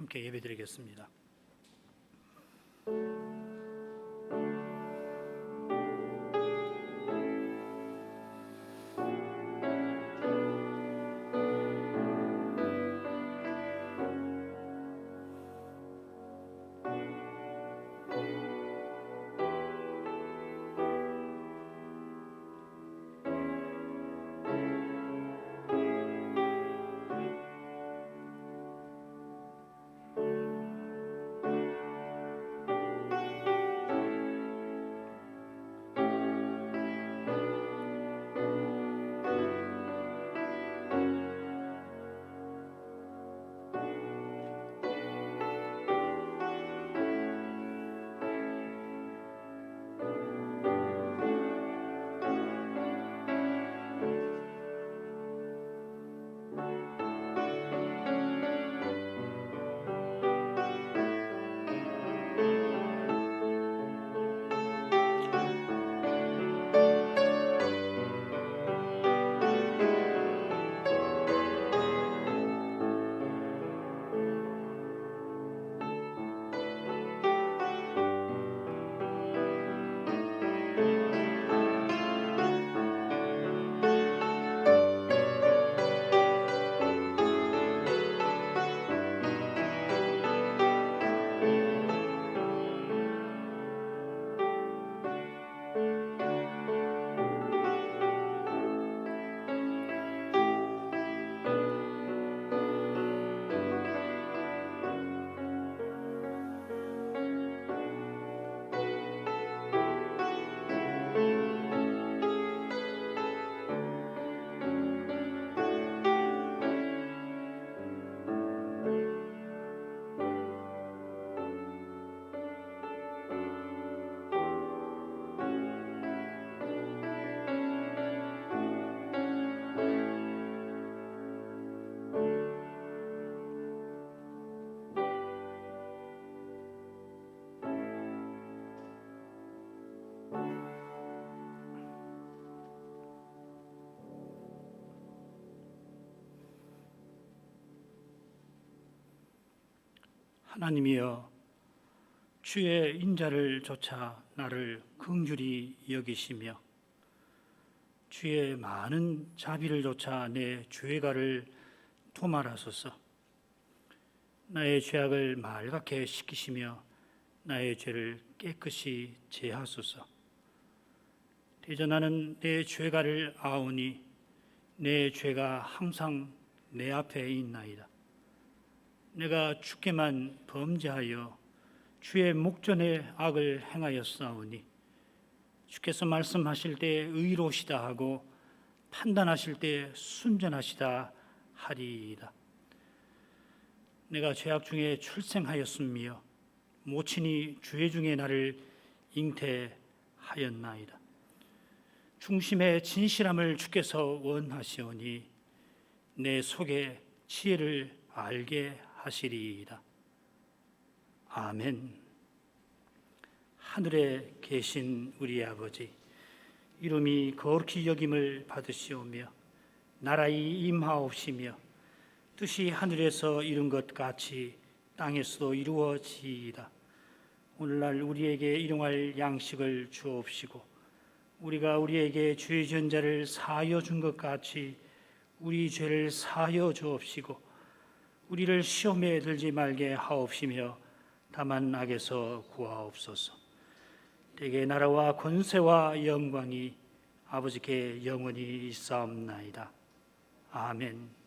함께 예배드리겠습니다. 하나님이여, 주의 인자를 조차 나를 긍휼히 여기시며 주의 많은 자비를 조차 내 죄가를 도말하소서. 나의 죄악을 말갛게 씻기시며 나의 죄를 깨끗이 제하소서. 대전하는 내 죄가를 아오니 내 죄가 항상 내 앞에 있나이다. 내가 주께만 범죄하여 주의 목전에 악을 행하였사오니 주께서 말씀하실 때 의로우시다 하고 판단하실 때 순전하시다 하리이다. 내가 죄악 중에 출생하였으며 모친이 죄 중에 나를 잉태하였나이다. 중심의 진실함을 주께서 원하시오니 내 속에 지혜를 알게 하시리이다. 아멘. 하늘에 계신 우리 아버지, 이름이 거룩히 여김을 받으시오며 나라의 임하옵시며 뜻이 하늘에서 이룬 것 같이 땅에서도 이루어지이다. 오늘날 우리에게 일용할 양식을 주옵시고 우리가 우리에게 죄 지은 자를 사하여 준 것 같이 우리 죄를 사하여 주옵시고 우리를 시험에 들지 말게 하옵시며 다만 악에서 구하옵소서. 대개 나라와 권세와 영광이 아버지께 영원히 있사옵나이다. 아멘.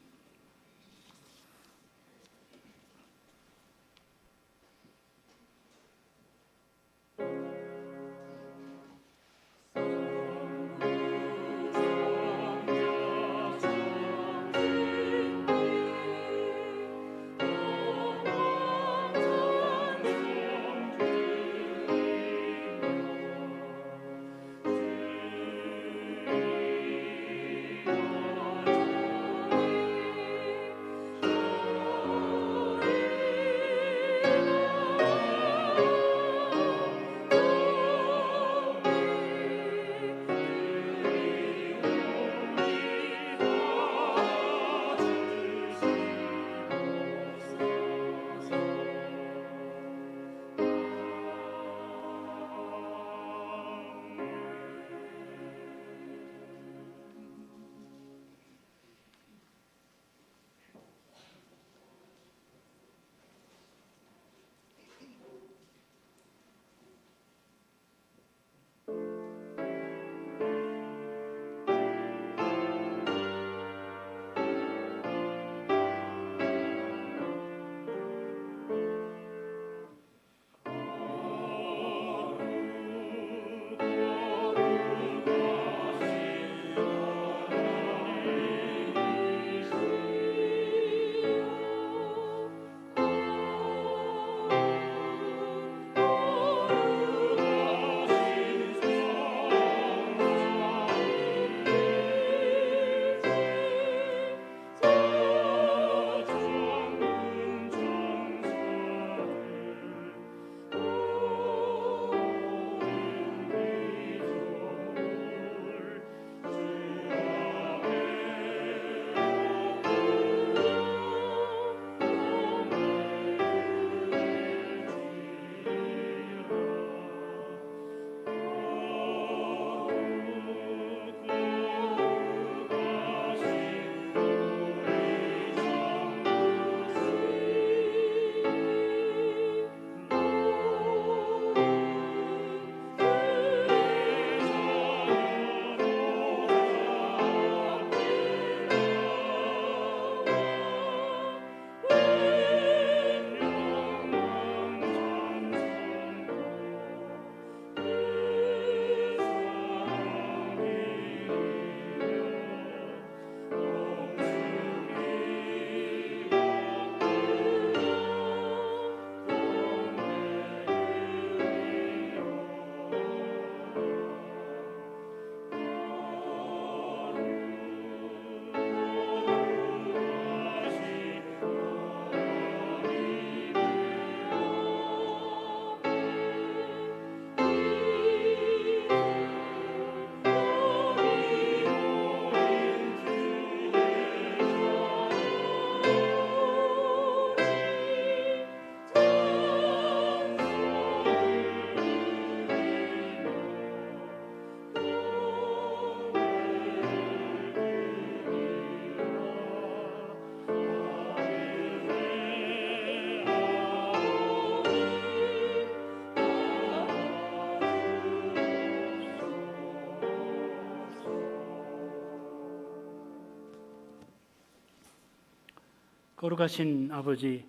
거룩하신 아버지,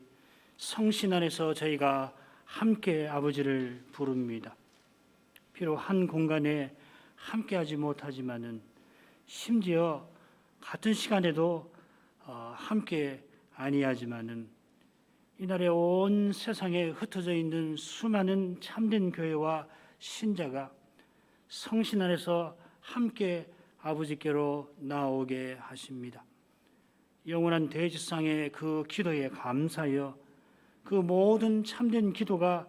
성신 안에서 저희가 함께 아버지를 부릅니다. 비록 한 공간에 함께하지 못하지만은 심지어 같은 시간에도 함께 아니하지만은 이날에 온 세상에 흩어져 있는 수많은 참된 교회와 신자가 성신 안에서 함께 아버지께로 나오게 하십니다. 영원한 대지상의 그 기도에 감사하여 그 모든 참된 기도가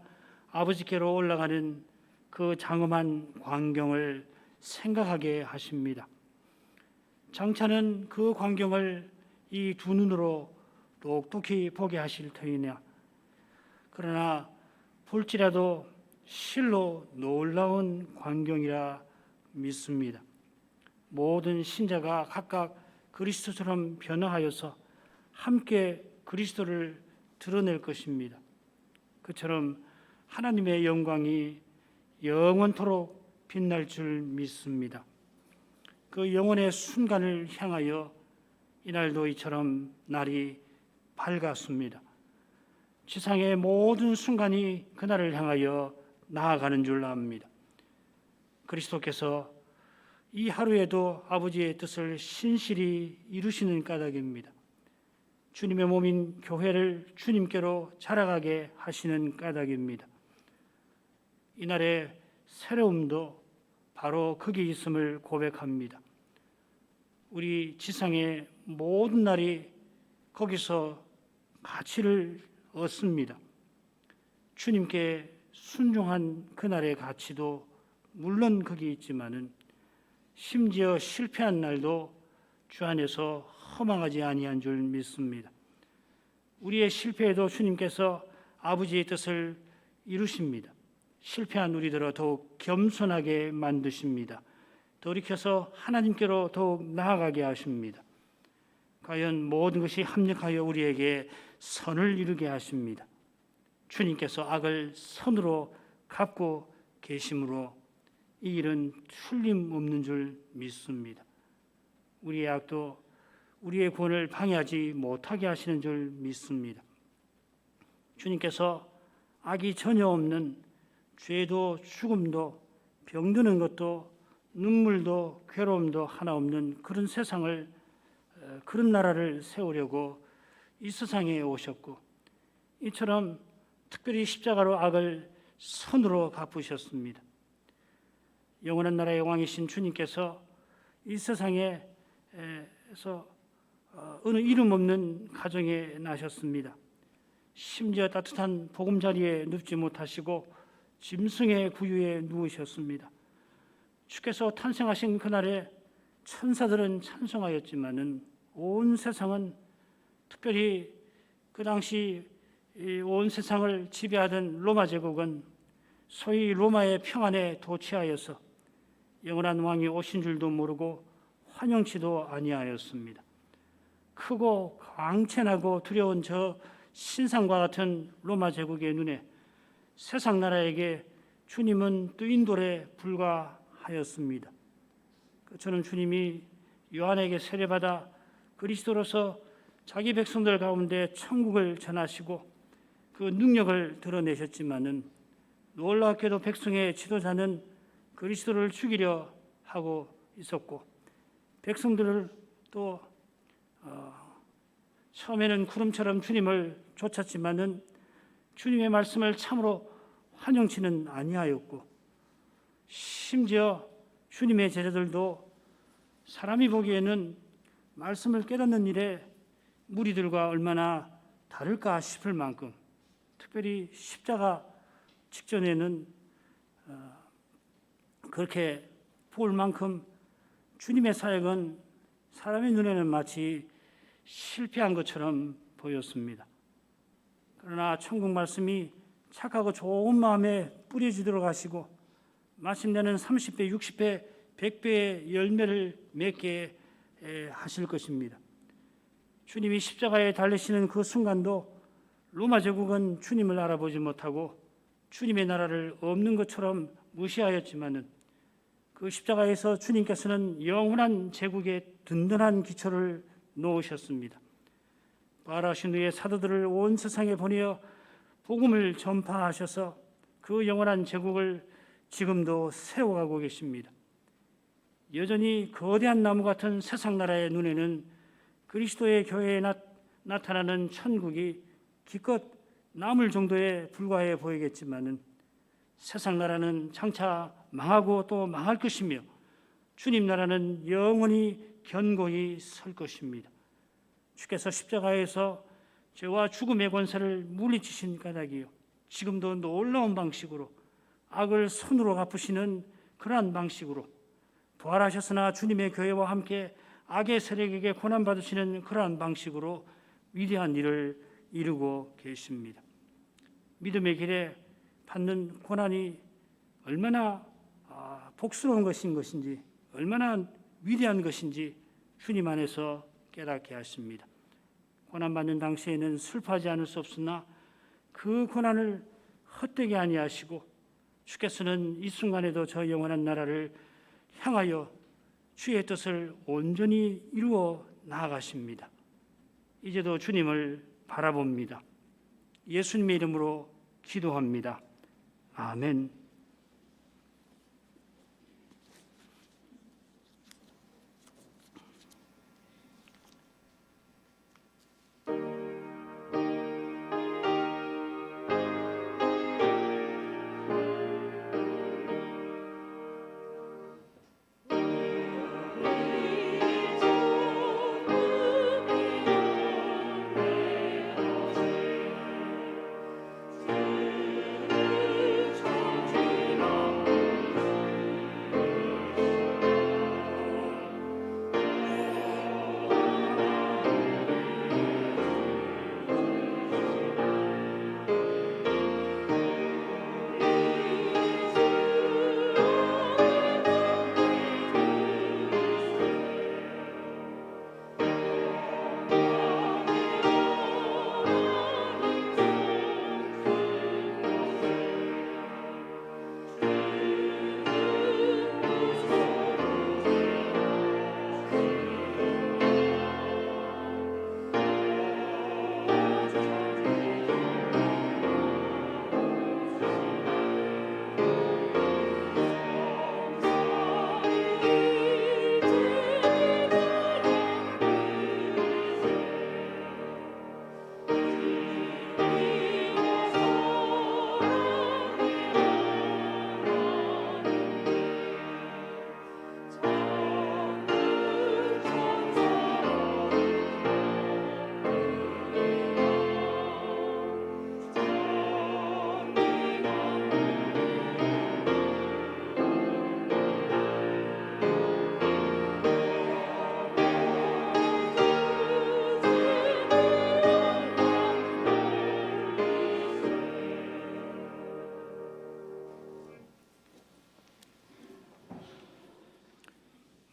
아버지께로 올라가는 그 장엄한 광경을 생각하게 하십니다. 장차는 그 광경을 이 두 눈으로 똑똑히 보게 하실 터이냐. 그러나 볼지라도 실로 놀라운 광경이라 믿습니다. 모든 신자가 각각 그리스도처럼 변화하여서 함께 그리스도를 드러낼 것입니다. 그처럼 하나님의 영광이 영원토록 빛날 줄 믿습니다. 그 영원의 순간을 향하여 이날도 이처럼 날이 밝았습니다. 지상의 모든 순간이 그날을 향하여 나아가는 줄 압니다. 그리스도께서 이 하루에도 아버지의 뜻을 신실히 이루시는 까닭입니다. 주님의 몸인 교회를 주님께로 자라가게 하시는 까닭입니다. 이날의 새로움도 바로 거기 있음을 고백합니다. 우리 지상의 모든 날이 거기서 가치를 얻습니다. 주님께 순종한 그날의 가치도 물론 거기 있지만은 심지어 실패한 날도 주 안에서 허망하지 아니한 줄 믿습니다. 우리의 실패에도 주님께서 아버지의 뜻을 이루십니다. 실패한 우리들을 더욱 겸손하게 만드십니다. 돌이켜서 하나님께로 더욱 나아가게 하십니다. 과연 모든 것이 합력하여 우리에게 선을 이루게 하십니다. 주님께서 악을 선으로 갚고 계심으로 이 일은 틀림없는 줄 믿습니다. 우리의 악도 우리의 구원을 방해하지 못하게 하시는 줄 믿습니다. 주님께서 악이 전혀 없는 죄도 죽음도 병드는 것도 눈물도 괴로움도 하나 없는 그런 세상을 그런 나라를 세우려고 이 세상에 오셨고 이처럼 특별히 십자가로 악을 선으로 갚으셨습니다. 영원한 나라의 왕이신 주님께서 이 세상에서 어느 이름 없는 가정에 나셨습니다. 심지어 따뜻한 보금자리에 눕지 못하시고 짐승의 구유에 누우셨습니다. 주께서 탄생하신 그날에 천사들은 찬송하였지만은 온 세상은 특별히 그 당시 온 세상을 지배하던 로마 제국은 소위 로마의 평안에 도취하여서 영원한 왕이 오신 줄도 모르고 환영치도 아니하였습니다. 크고 광채나고 두려운 저 신상과 같은 로마 제국의 눈에 세상 나라에게 주님은 뜨인 돌에 불과하였습니다. 저는 주님이 요한에게 세례받아 그리스도로서 자기 백성들 가운데 천국을 전하시고 그 능력을 드러내셨지만은 놀랍게도 백성의 지도자는 그리스도를 죽이려 하고 있었고 백성들을 또 처음에는 구름처럼 주님을 쫓았지만은 주님의 말씀을 참으로 환영치는 아니하였고 심지어 주님의 제자들도 사람이 보기에는 말씀을 깨닫는 일에 무리들과 얼마나 다를까 싶을 만큼 특별히 십자가 직전에는 그렇게 볼 만큼 주님의 사역은 사람의 눈에는 마치 실패한 것처럼 보였습니다. 그러나 천국 말씀이 착하고 좋은 마음에 뿌려지도록 하시고 마침내는 30배, 60배, 100배의 열매를 맺게 하실 것입니다. 주님이 십자가에 달리시는 그 순간도 로마 제국은 주님을 알아보지 못하고 주님의 나라를 없는 것처럼 무시하였지만은 그 십자가에서 주님께서는 영원한 제국의 든든한 기초를 놓으셨습니다. 부활하신 후에 사도들을 온 세상에 보내어 복음을 전파하셔서 그 영원한 제국을 지금도 세워가고 계십니다. 여전히 거대한 나무 같은 세상 나라의 눈에는 그리스도의 교회에 나타나는 천국이 기껏 나물 정도에 불과해 보이겠지만은 세상 나라는 장차 망하고 또 망할 것이며 주님 나라는 영원히 견고히 설 것입니다. 주께서 십자가에서 죄와 죽음의 권세를 물리치신 까닭이요, 지금도 놀라운 방식으로 악을 손으로 갚으시는 그러한 방식으로 부활하셨으나 주님의 교회와 함께 악의 세력에게 고난받으시는 그러한 방식으로 위대한 일을 이루고 계십니다. 믿음의 길에 받는 고난이 얼마나 복스러운 것인지, 얼마나 위대한 것인지 주님 안에서 깨닫게 하십니다. 고난받는 당시에는 슬퍼하지 않을 수 없으나 그 고난을 헛되게 아니하시고 주께서는 이 순간에도 저 영원한 나라를 향하여 주의 뜻을 온전히 이루어 나아가십니다. 이제도 주님을 바라봅니다. 예수님의 이름으로 기도합니다. 아멘.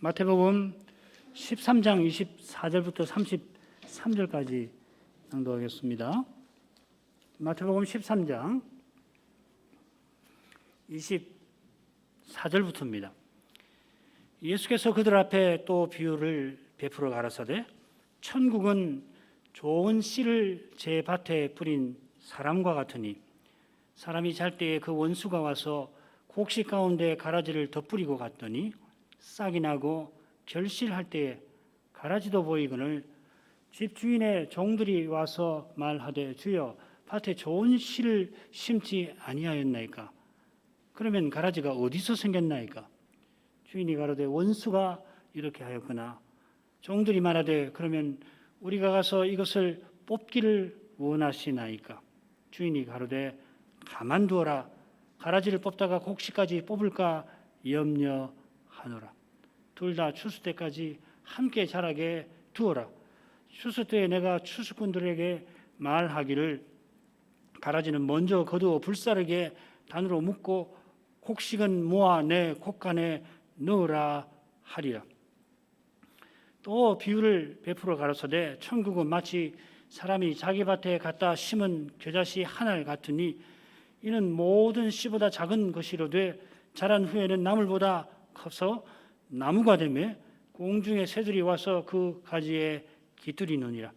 마태복음 13장 24절부터 33절까지 낭독하겠습니다. 마태복음 13장 24절부터입니다. 예수께서 그들 앞에 또 비유를 베풀어 가라사대, 천국은 좋은 씨를 제 밭에 뿌린 사람과 같으니 사람이 잘 때에 그 원수가 와서 곡식 가운데 가라지를 덧뿌리고 갔더니 싹이 나고 결실할 때에 가라지도 보이거늘 집주인의 종들이 와서 말하되, 주여 밭에 좋은 씨를 심지 아니하였나이까? 그러면 가라지가 어디서 생겼나이까? 주인이 가로되, 원수가 이렇게 하였구나. 종들이 말하되, 그러면 우리가 가서 이것을 뽑기를 원하시나이까? 주인이 가로되, 가만두어라. 가라지를 뽑다가 곡식까지 뽑을까 염려하노라. 둘 다 추수 때까지 함께 자라게 두어라. 추수 때에 내가 추수꾼들에게 말하기를, 가라지는 먼저 거두어 불사르게 단으로 묶고 곡식은 모아 내 곡간에 넣으라 하리라. 또 비유를 베풀어 가라사대, 천국은 마치 사람이 자기 밭에 갖다 심은 겨자씨 하나 같으니 이는 모든 씨보다 작은 것이로되 자란 후에는 나물보다 커서 나무가 되며 공중의 새들이 와서 그 가지에 깃들이느니라.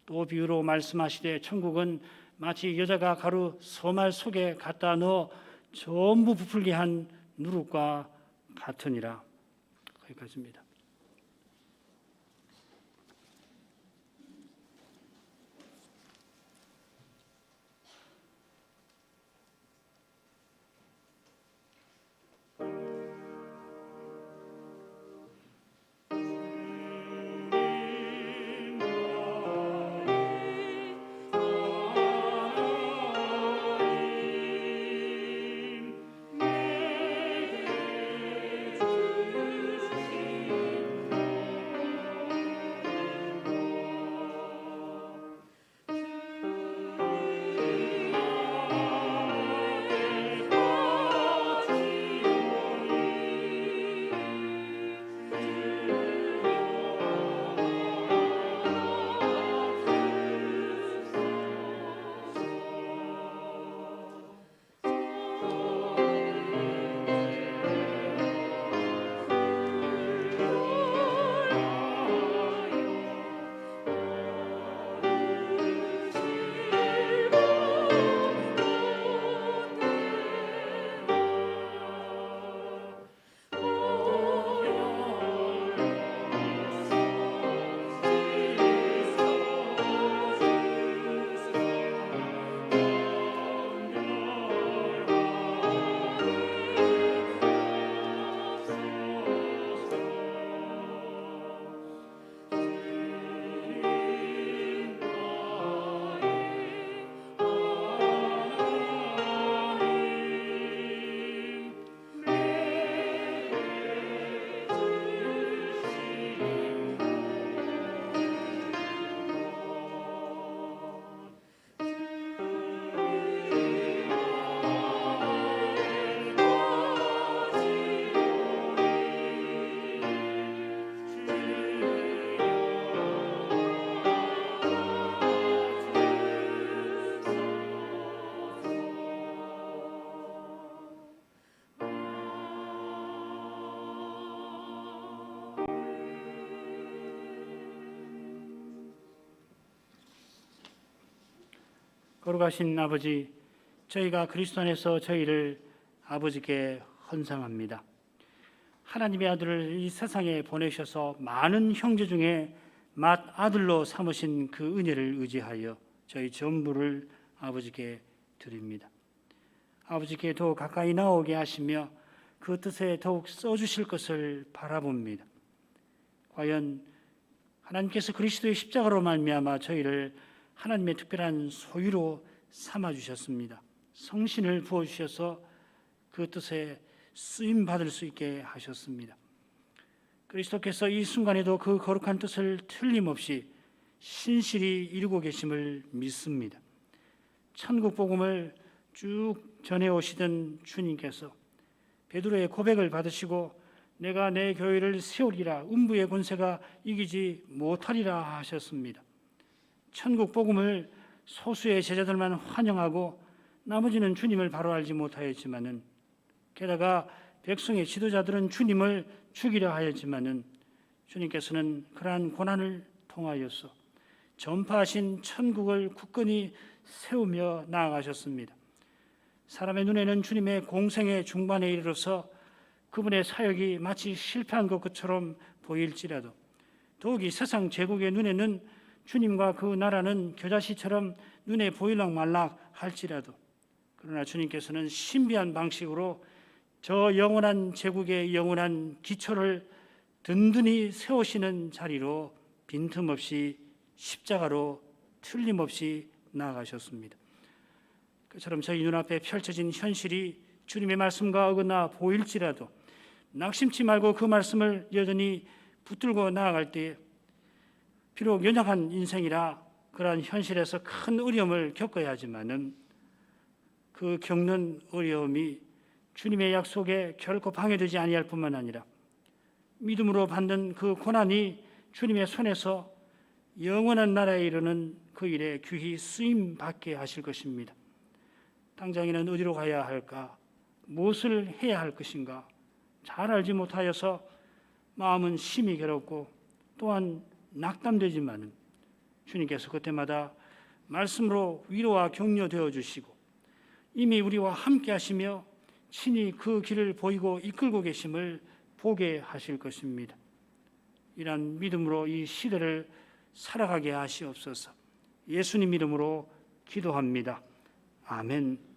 또 비유로 말씀하시되 천국은 마치 여자가 가루 서말 속에 갖다 넣어 전부 부풀게 한 누룩과 같으니라. 거기까지입니다. 거룩하신 아버지, 저희가 그리스도 안에서 저희를 아버지께 헌상합니다. 하나님의 아들을 이 세상에 보내셔서 많은 형제 중에 맏아들로 삼으신 그 은혜를 의지하여 저희 전부를 아버지께 드립니다. 아버지께 더욱 가까이 나오게 하시며 그 뜻에 더욱 써주실 것을 바라봅니다. 과연 하나님께서 그리스도의 십자가로 말미암아 저희를 하나님의 특별한 소유로 삼아주셨습니다. 성신을 부어주셔서 그 뜻에 쓰임받을 수 있게 하셨습니다. 그리스도께서 이 순간에도 그 거룩한 뜻을 틀림없이 신실히 이루고 계심을 믿습니다. 천국 복음을 쭉 전해오시던 주님께서 베드로의 고백을 받으시고 내가 내 교회를 세우리라 음부의 권세가 이기지 못하리라 하셨습니다. 천국 복음을 소수의 제자들만 환영하고 나머지는 주님을 바로 알지 못하였지만은 게다가 백성의 지도자들은 주님을 죽이려 하였지만은 주님께서는 그러한 고난을 통하여서 전파하신 천국을 굳건히 세우며 나아가셨습니다. 사람의 눈에는 주님의 공생의 중반에 이르러서 그분의 사역이 마치 실패한 것처럼 보일지라도 더욱이 세상 제국의 눈에는 주님과 그 나라는 겨자씨처럼 눈에 보일락 말락 할지라도 그러나 주님께서는 신비한 방식으로 저 영원한 제국의 영원한 기초를 든든히 세우시는 자리로 빈틈없이 십자가로 틀림없이 나아가셨습니다. 그처럼 저희 눈앞에 펼쳐진 현실이 주님의 말씀과 어긋나 보일지라도 낙심치 말고 그 말씀을 여전히 붙들고 나아갈 때 비록 연약한 인생이라 그러한 현실에서 큰 어려움을 겪어야 하지만은 그 겪는 어려움이 주님의 약속에 결코 방해되지 아니할 뿐만 아니라 믿음으로 받는 그 고난이 주님의 손에서 영원한 나라에 이르는 그 일에 귀히 쓰임 받게 하실 것입니다. 당장에는 어디로 가야 할까? 무엇을 해야 할 것인가? 잘 알지 못하여서 마음은 심히 괴롭고 또한 낙담되지만은 주님께서 그때마다 말씀으로 위로와 격려되어 주시고 이미 우리와 함께 하시며 친히 그 길을 보이고 이끌고 계심을 보게 하실 것입니다. 이러한 믿음으로 이 시대를 살아가게 하시옵소서. 예수님 이름으로 기도합니다. 아멘.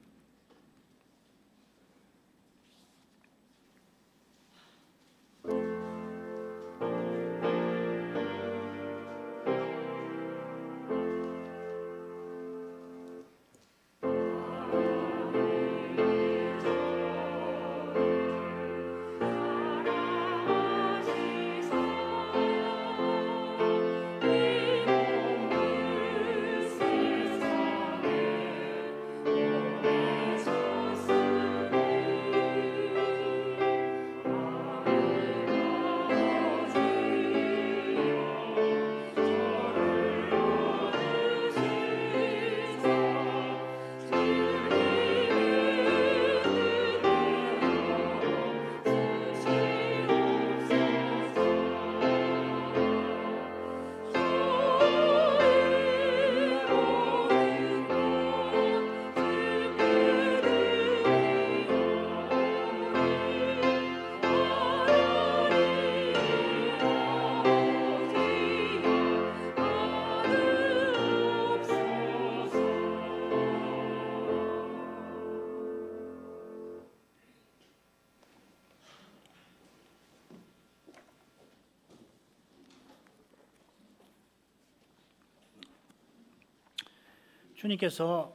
주님께서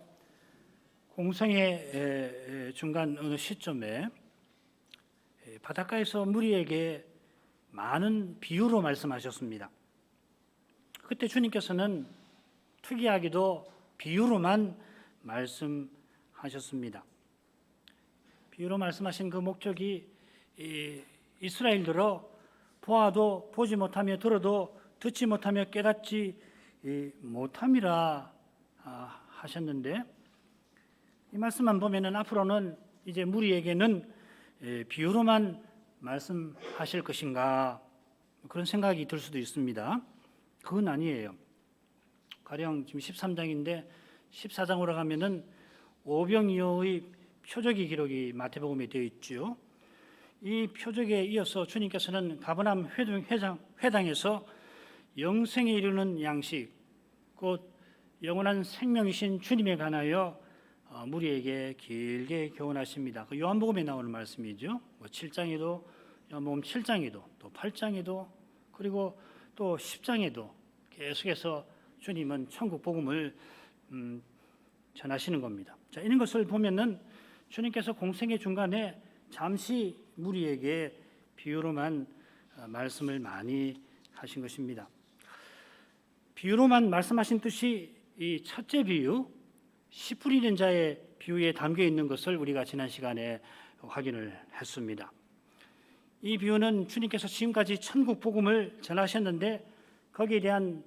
공생의 중간 어느 시점에 바닷가에서 무리에게 많은 비유로 말씀하셨습니다. 그때 주님께서는 특이하게도 비유로만 말씀하셨습니다. 비유로 말씀하신 그 목적이 이스라엘들어 보아도 보지 못하며 들어도 듣지 못하며 깨닫지 못함이라 하셨는데, 이 말씀만 보면은 앞으로는 이제 무리에게는 비유로만 말씀하실 것인가 그런 생각이 들 수도 있습니다. 그건 아니에요. 가령 지금 13장인데 14장으로 가면은 오병이어의 표적의 기록이 마태복음에 되어 있죠. 이 표적에 이어서 주님께서는 가버나움 회당에서 영생에 이르는 양식, 곧 영원한 생명이신 주님에 관하여 무리에게 길게 교훈하십니다. 그 요한복음에 나오는 말씀이죠. 7장에도, 요한복음 7장에도, 또 8장에도, 그리고 또 10장에도 계속해서 주님은 천국 복음을 전하시는 겁니다. 자, 이런 것을 보면은 주님께서 공생의 중간에 잠시 무리에게 비유로만 말씀을 많이 하신 것입니다. 비유로만 말씀하신 뜻이 이 첫째 비유, 씨 뿌리는 자의 비유에 담겨 있는 것을 우리가 지난 시간에 확인을 했습니다. 이 비유는 주님께서 지금까지 천국 복음을 전하셨는데 거기에 대한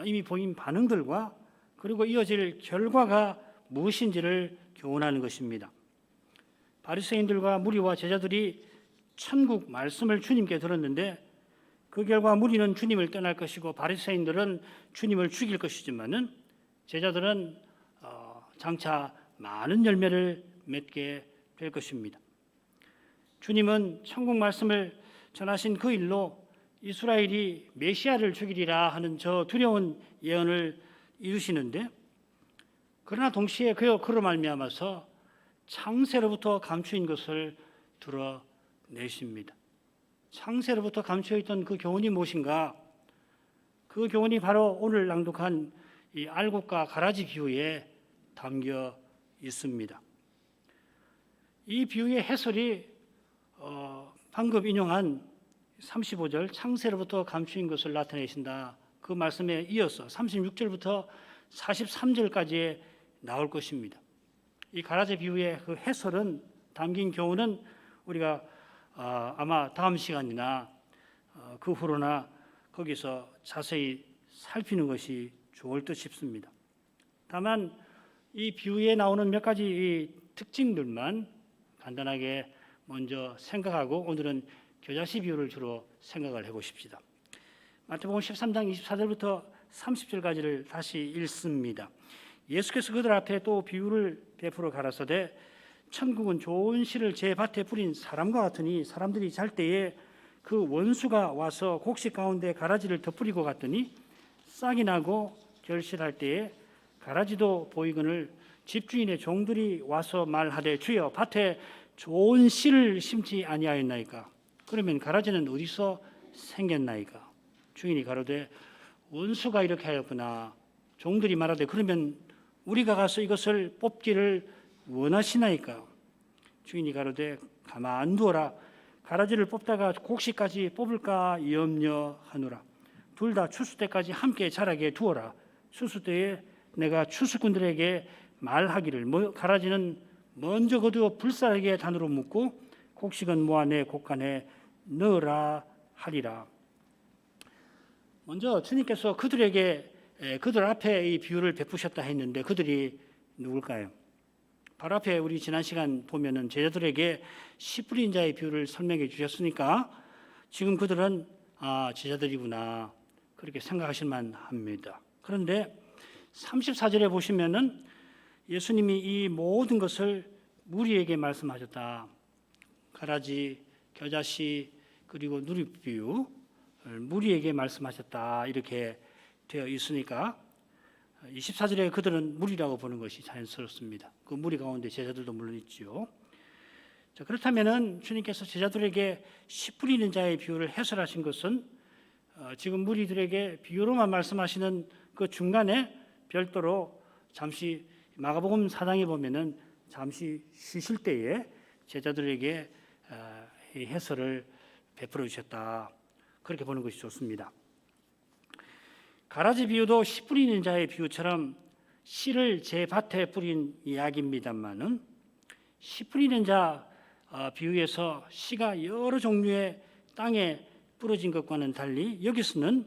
이미 보인 반응들과 그리고 이어질 결과가 무엇인지를 교훈하는 것입니다. 바리새인들과 무리와 제자들이 천국 말씀을 주님께 들었는데 그 결과 무리는 주님을 떠날 것이고 바리새인들은 주님을 죽일 것이지만은 제자들은 장차 많은 열매를 맺게 될 것입니다. 주님은 천국 말씀을 전하신 그 일로 이스라엘이 메시아를 죽이리라 하는 저 두려운 예언을 이루시는데, 그러나 동시에 그로 말미암아서 창세로부터 감추인 것을 드러내십니다. 창세로부터 감추어있던 그 교훈이 무엇인가? 그 교훈이 바로 오늘 낭독한 이 알곡과 가라지 비유에 담겨 있습니다. 이 비유의 해설이 방금 인용한 35절 창세로부터 감추인 것을 나타내신다, 그 말씀에 이어서 36절부터 43절까지에 나올 것입니다. 이 가라지 비유의 그 해설은, 담긴 교훈은 우리가 아마 다음 시간이나 그 후로나 거기서 자세히 살피는 것이 좋을 듯 싶습니다. 다만 이 비유에 나오는 몇 가지 이 특징들만 간단하게 먼저 생각하고 오늘은 겨자씨 비유를 주로 생각을 해보십시다. 마태복음 13장 24절부터 30절까지를 다시 읽습니다. 예수께서 그들 앞에 또 비유를 베풀어 가라사대 천국은 좋은 씨를 제 밭에 뿌린 사람과 같으니 사람들이 잘 때에 그 원수가 와서 곡식 가운데 가라지를 덧뿌리고 갔더니 싹이 나고 결실할 때에 가라지도 보이거늘 집주인의 종들이 와서 말하되 주여 밭에 좋은 씨를 심지 아니하였나이까. 그러면 가라지는 어디서 생겼나이까. 주인이 가로되 원수가 이렇게 하였구나. 종들이 말하되 그러면 우리가 가서 이것을 뽑기를 원하시나이까. 주인이 가로되 가만 두어라. 가라지를 뽑다가 곡식까지 뽑을까 염려하노라. 둘 다 추수 때까지 함께 자라게 두어라. 추수 때에 내가 추수꾼들에게 말하기를 가라지는 먼저 거두어 불사르게 단으로 묶고 곡식은 모아 내 곡간에 넣으라 하리라. 먼저 주님께서 그들 앞에 이 비유를 베푸셨다 했는데 그들이 누굴까요? 바로 앞에 우리 지난 시간 보면은 제자들에게 씨 뿌린 자의 비유를 설명해 주셨으니까 지금 그들은 제자들이구나 그렇게 생각하실 만합니다. 그런데 34절에 보시면은 예수님이 이 모든 것을 무리에게 말씀하셨다. 가라지, 겨자씨 그리고 누룩 비유 무리에게 말씀하셨다 이렇게 되어 있으니까 24절에 그들은 무리라고 보는 것이 자연스럽습니다. 그 무리 가운데 제자들도 물론 있지요. 자, 그렇다면은 주님께서 제자들에게 씨 뿌리는 자의 비유를 해설하신 것은 지금 무리들에게 비유로만 말씀하시는 그 중간에 별도로 잠시 마가복음 4장에 보면은 잠시 쉬실 때에 제자들에게 이 해설을 베풀어 주셨다. 그렇게 보는 것이 좋습니다. 가라지 비유도 씨 뿌리는 자의 비유처럼 씨를 제 밭에 뿌린 이야기입니다만은 씨 뿌리는 자 비유에서 씨가 여러 종류의 땅에 뿌려진 것과는 달리 여기서는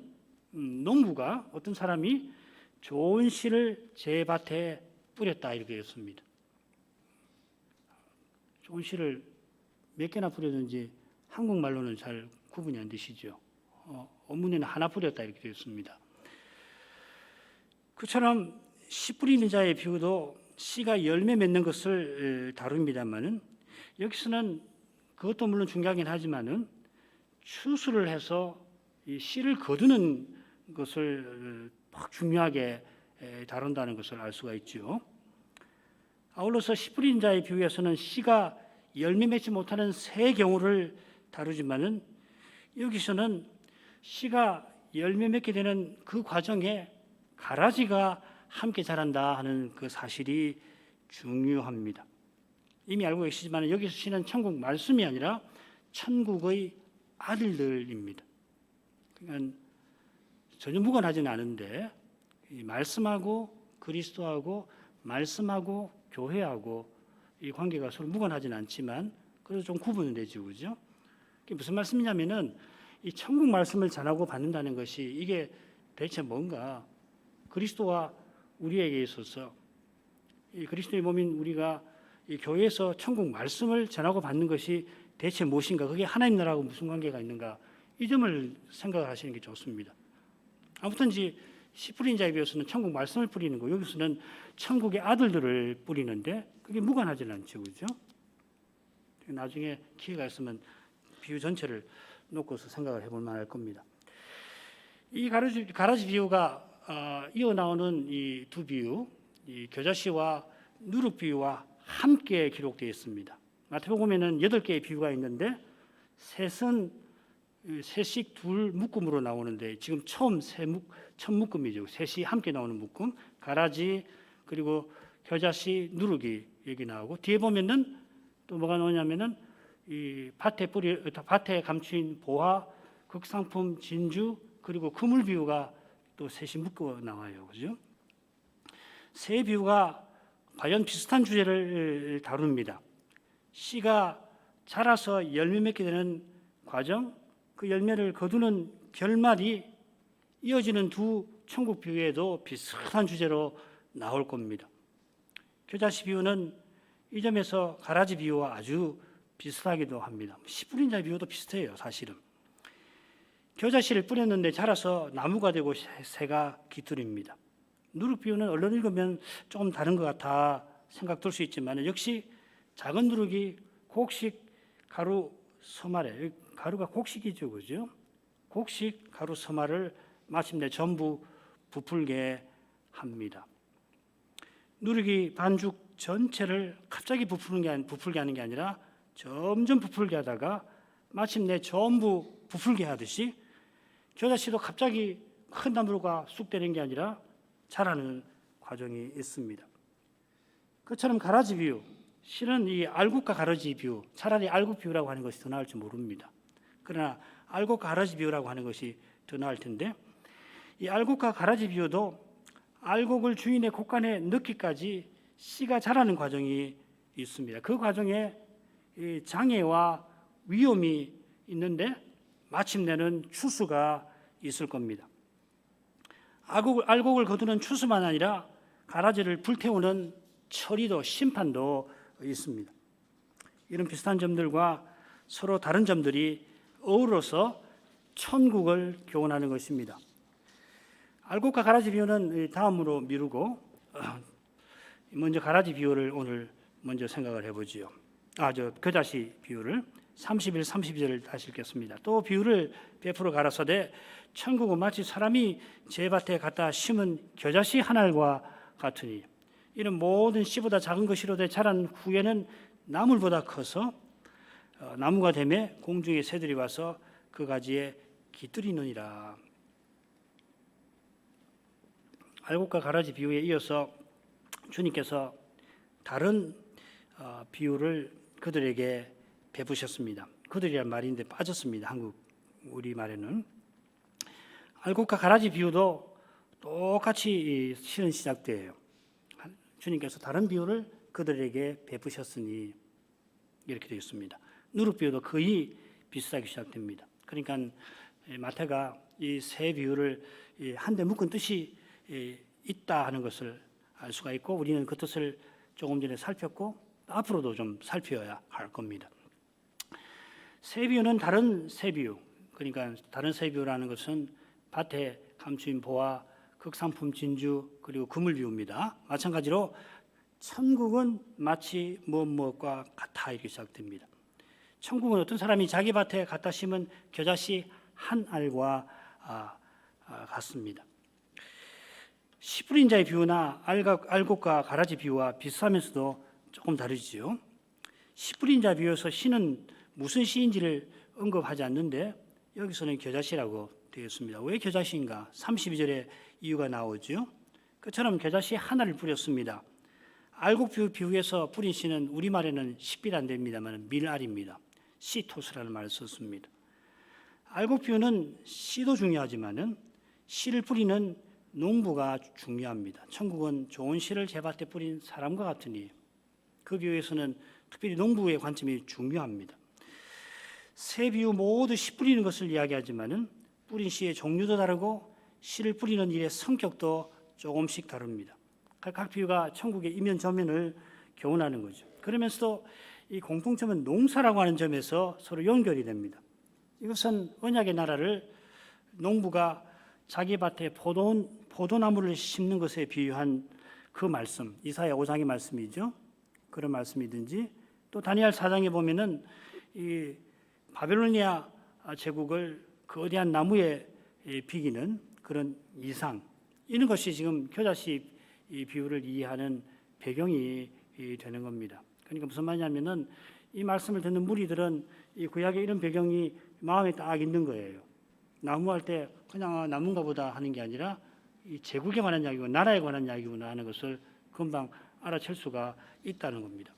농부가 어떤 사람이 좋은 씨를 제 밭에 뿌렸다 이렇게 했습니다. 좋은 씨를 몇 개나 뿌렸는지 한국말로는 잘 구분이 안 되시죠. 원문에는 하나 뿌렸다 이렇게 되어 있습니다. 그처럼 씨 뿌리는 자의 비유도 씨가 열매 맺는 것을 다룹니다만은 여기서는 그것도 물론 중요하긴 하지만은 추수를 해서 이 씨를 거두는 것을 막 중요하게 다룬다는 것을 알 수가 있죠. 아울러서 씨 뿌리는 자의 비유에서는 씨가 열매 맺지 못하는 새 경우를 다루지만은 여기서는 씨가 열매 맺게 되는 그 과정에 가라지가 함께 자란다 하는 그 사실이 중요합니다. 이미 알고 계시지만 여기서 씨는 천국 말씀이 아니라 천국의 아들들입니다. 그러니까 전혀 무관하지는 않은데 이 말씀하고 그리스도하고 말씀하고 교회하고 이 관계가 서로 무관하지는 않지만 그래서 좀 구분은 되죠, 그죠? 그게 무슨 말씀이냐면은 이 천국 말씀을 전하고 받는다는 것이 이게 대체 뭔가 그리스도와 우리에게 있어서 이 그리스도의 몸인 우리가 이 교회에서 천국 말씀을 전하고 받는 것이 대체 무엇인가? 그게 하나님 나라하고 무슨 관계가 있는가? 이 점을 생각하시는 게 좋습니다. 아무튼지 씨 뿌린 자에 비해서는 천국 말씀을 뿌리는 거, 여기서는 천국의 아들들을 뿌리는데 그게 무관하지는 않죠, 그렇죠? 나중에 기회가 있으면 비유 전체를 놓고서 생각을 해볼 만할 겁니다. 이 가라지 비유가 이어 나오는 이 두 비유, 이 겨자씨와 누룩 비유와 함께 기록되어 있습니다. 마태복음에는 8개의 비유가 있는데 셋은 셋씩 둘 묶음으로 나오는데 지금 첫 묶음이죠. 셋이 함께 나오는 묶음, 가라지 그리고 겨자씨, 누룩이 여기 나오고 뒤에 보면은 또 뭐가 나오냐면은 이 밭에 감추인 보화, 극상품, 진주 그리고 그물 비유가 또 셋이 묶어 나와요, 그죠? 세 비유가 과연 비슷한 주제를 다룹니다. 씨가 자라서 열매 맺게 되는 과정, 그 열매를 거두는 결말이 이어지는 두 천국 비유에도 비슷한 주제로 나올 겁니다. 겨자씨 비유는 이 점에서 가라지 비유와 아주 비슷하기도 합니다. 씨 뿌린 자 비유도 비슷해요, 사실은. 겨자씨를 뿌렸는데 자라서 나무가 되고 새가 깃들입니다. 누룩 비유는 얼른 읽으면 조금 다른 것 같아 생각 들 수 있지만 역시 작은 누룩이 곡식 가루 서말에, 가루가 곡식이죠, 그죠? 곡식 가루 서말을 마침내 전부 부풀게 합니다. 누룩이 반죽 전체를 갑자기 부풀게 하는 게 아니라 점점 부풀게 하다가 마침내 전부 부풀게 하듯이 겨자씨도 갑자기 큰 나무가 쑥 되는 게 아니라 자라는 과정이 있습니다. 그처럼 가라지 비유, 실은 이 알곡과 가라지 비유, 차라리 알곡 비유라고 하는 것이 더 나을지 모릅니다. 그러나 알곡과 가라지 비유라고 하는 것이 더 나을 텐데, 이 알곡과 가라지 비유도 알곡을 주인의 곡간에 넣기까지 씨가 자라는 과정이 있습니다. 그 과정에 장애와 위험이 있는데 마침내는 추수가 있을 겁니다. 알곡을 거두는 추수만 아니라 가라지를 불태우는 처리도, 심판도 있습니다. 이런 비슷한 점들과 서로 다른 점들이 어우러서 천국을 교훈하는 것입니다. 알곡과 가라지 비유는 다음으로 미루고 먼저 가라지 비유를 오늘 먼저 생각을 해보지요. 겨자씨 비유를 31, 32절을 다시 읽겠습니다. 또 비유를 베풀어 가라사대 천국은 마치 사람이 제 밭에 갖다 심은 겨자씨 한 알과 같으니 이는 모든 씨보다 작은 것이로되 자란 후에는 나물보다 커서 나무가 되매 공중의 새들이 와서 그 가지에 깃들이느니라. 알곡과 가라지 비유에 이어서 주님께서 다른 비유를 그들에게 베푸셨습니다. 그들이란 말인데 빠졌습니다. 우리말에는. 알곡과 가라지 비유도 똑같이 실은 시작돼요. 주님께서 다른 비유를 그들에게 베푸셨으니 이렇게 되어 있습니다. 누룩 비유도 거의 비슷하게 시작됩니다. 그러니까 마태가 이 세 비유를 한데 묶은 뜻이 있다 하는 것을 알 수가 있고 우리는 그 뜻을 조금 전에 살폈고 앞으로도 좀 살펴야 할 겁니다. 세 비유는 다른 세 비유, 그러니까 다른 세 비유라는 것은 밭에 감추인 보화, 극상품 진주 그리고 그물 비유입니다. 마찬가지로 천국은 마치 무엇과 같아 이렇게 시작됩니다. 천국은 어떤 사람이 자기 밭에 갖다 심은 겨자씨 한 알과 같습니다. 씨 뿌린 자의 비유나 알곡과 가라지 비유와 비슷하면서도 조금 다르지요. 씨 뿌린 자 비유에서 씨는 무슨 씨인지를 언급하지 않는데 여기서는 겨자씨라고 되어 있습니다. 왜 겨자씨인가? 32절에 이유가 나오죠. 그처럼 겨자씨 하나를 뿌렸습니다. 알곡 비유에서 뿌린 씨는 우리말에는 식비는 안 됩니다만 밀알입니다. 씨토스라는 말을 썼습니다. 알곡 비유는 씨도 중요하지만은 씨를 뿌리는 농부가 중요합니다. 천국은 좋은 씨를 제 밭에 뿌린 사람과 같으니 그 비유에서는 특별히 농부의 관점이 중요합니다. 세 비유 모두 씨 뿌리는 것을 이야기하지만은 뿌린 씨의 종류도 다르고 씨를 뿌리는 일의 성격도 조금씩 다릅니다. 각 비유가 천국의 이면 저면을 교훈하는 거죠. 그러면서도 이 공통점은 농사라고 하는 점에서 서로 연결이 됩니다. 이것은 언약의 나라를 농부가 자기 밭에 포도나무를 심는 것에 비유한 그 말씀, 이사야 5장의 말씀이죠. 그런 말씀이든지 또 다니엘 4장에 보면은 이 바벨로니아 제국을 거대한 나무에 비기는 그런 이상, 이런 것이 지금 겨자씨 이 비유를 이해하는 배경이 되는 겁니다. 그러니까 무슨 말이냐면은 이 말씀을 듣는 무리들은 이 구약의 이런 배경이 마음에 딱 있는 거예요. 나무 할 때 그냥 나무인가 보다 하는 게 아니라 이 제국에 관한 이야기고 나라에 관한 이야기구나 하는 것을 금방 알아챌 수가 있다는 겁니다.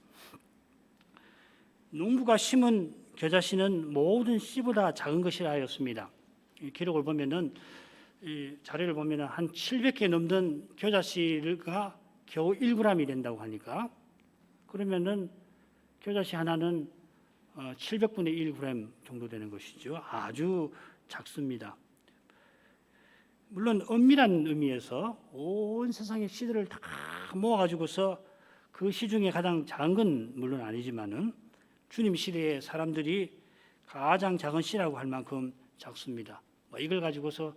농부가 심은 겨자씨는 모든 씨보다 작은 것이라 하였습니다. 이 기록을 보면은 이 자료를 보면은 한 700개 넘는 겨자씨가 겨우 1g이 된다고 하니까 그러면은 겨자씨 하나는 700분의 1g 정도 되는 것이죠. 아주 작습니다. 물론 엄밀한 의미에서 온 세상의 씨들을 다 모아가지고서 그 씨 중에 가장 작은 건 물론 아니지만은 주님 시대의 사람들이 가장 작은 씨라고 할 만큼 작습니다. 뭐 이걸 가지고서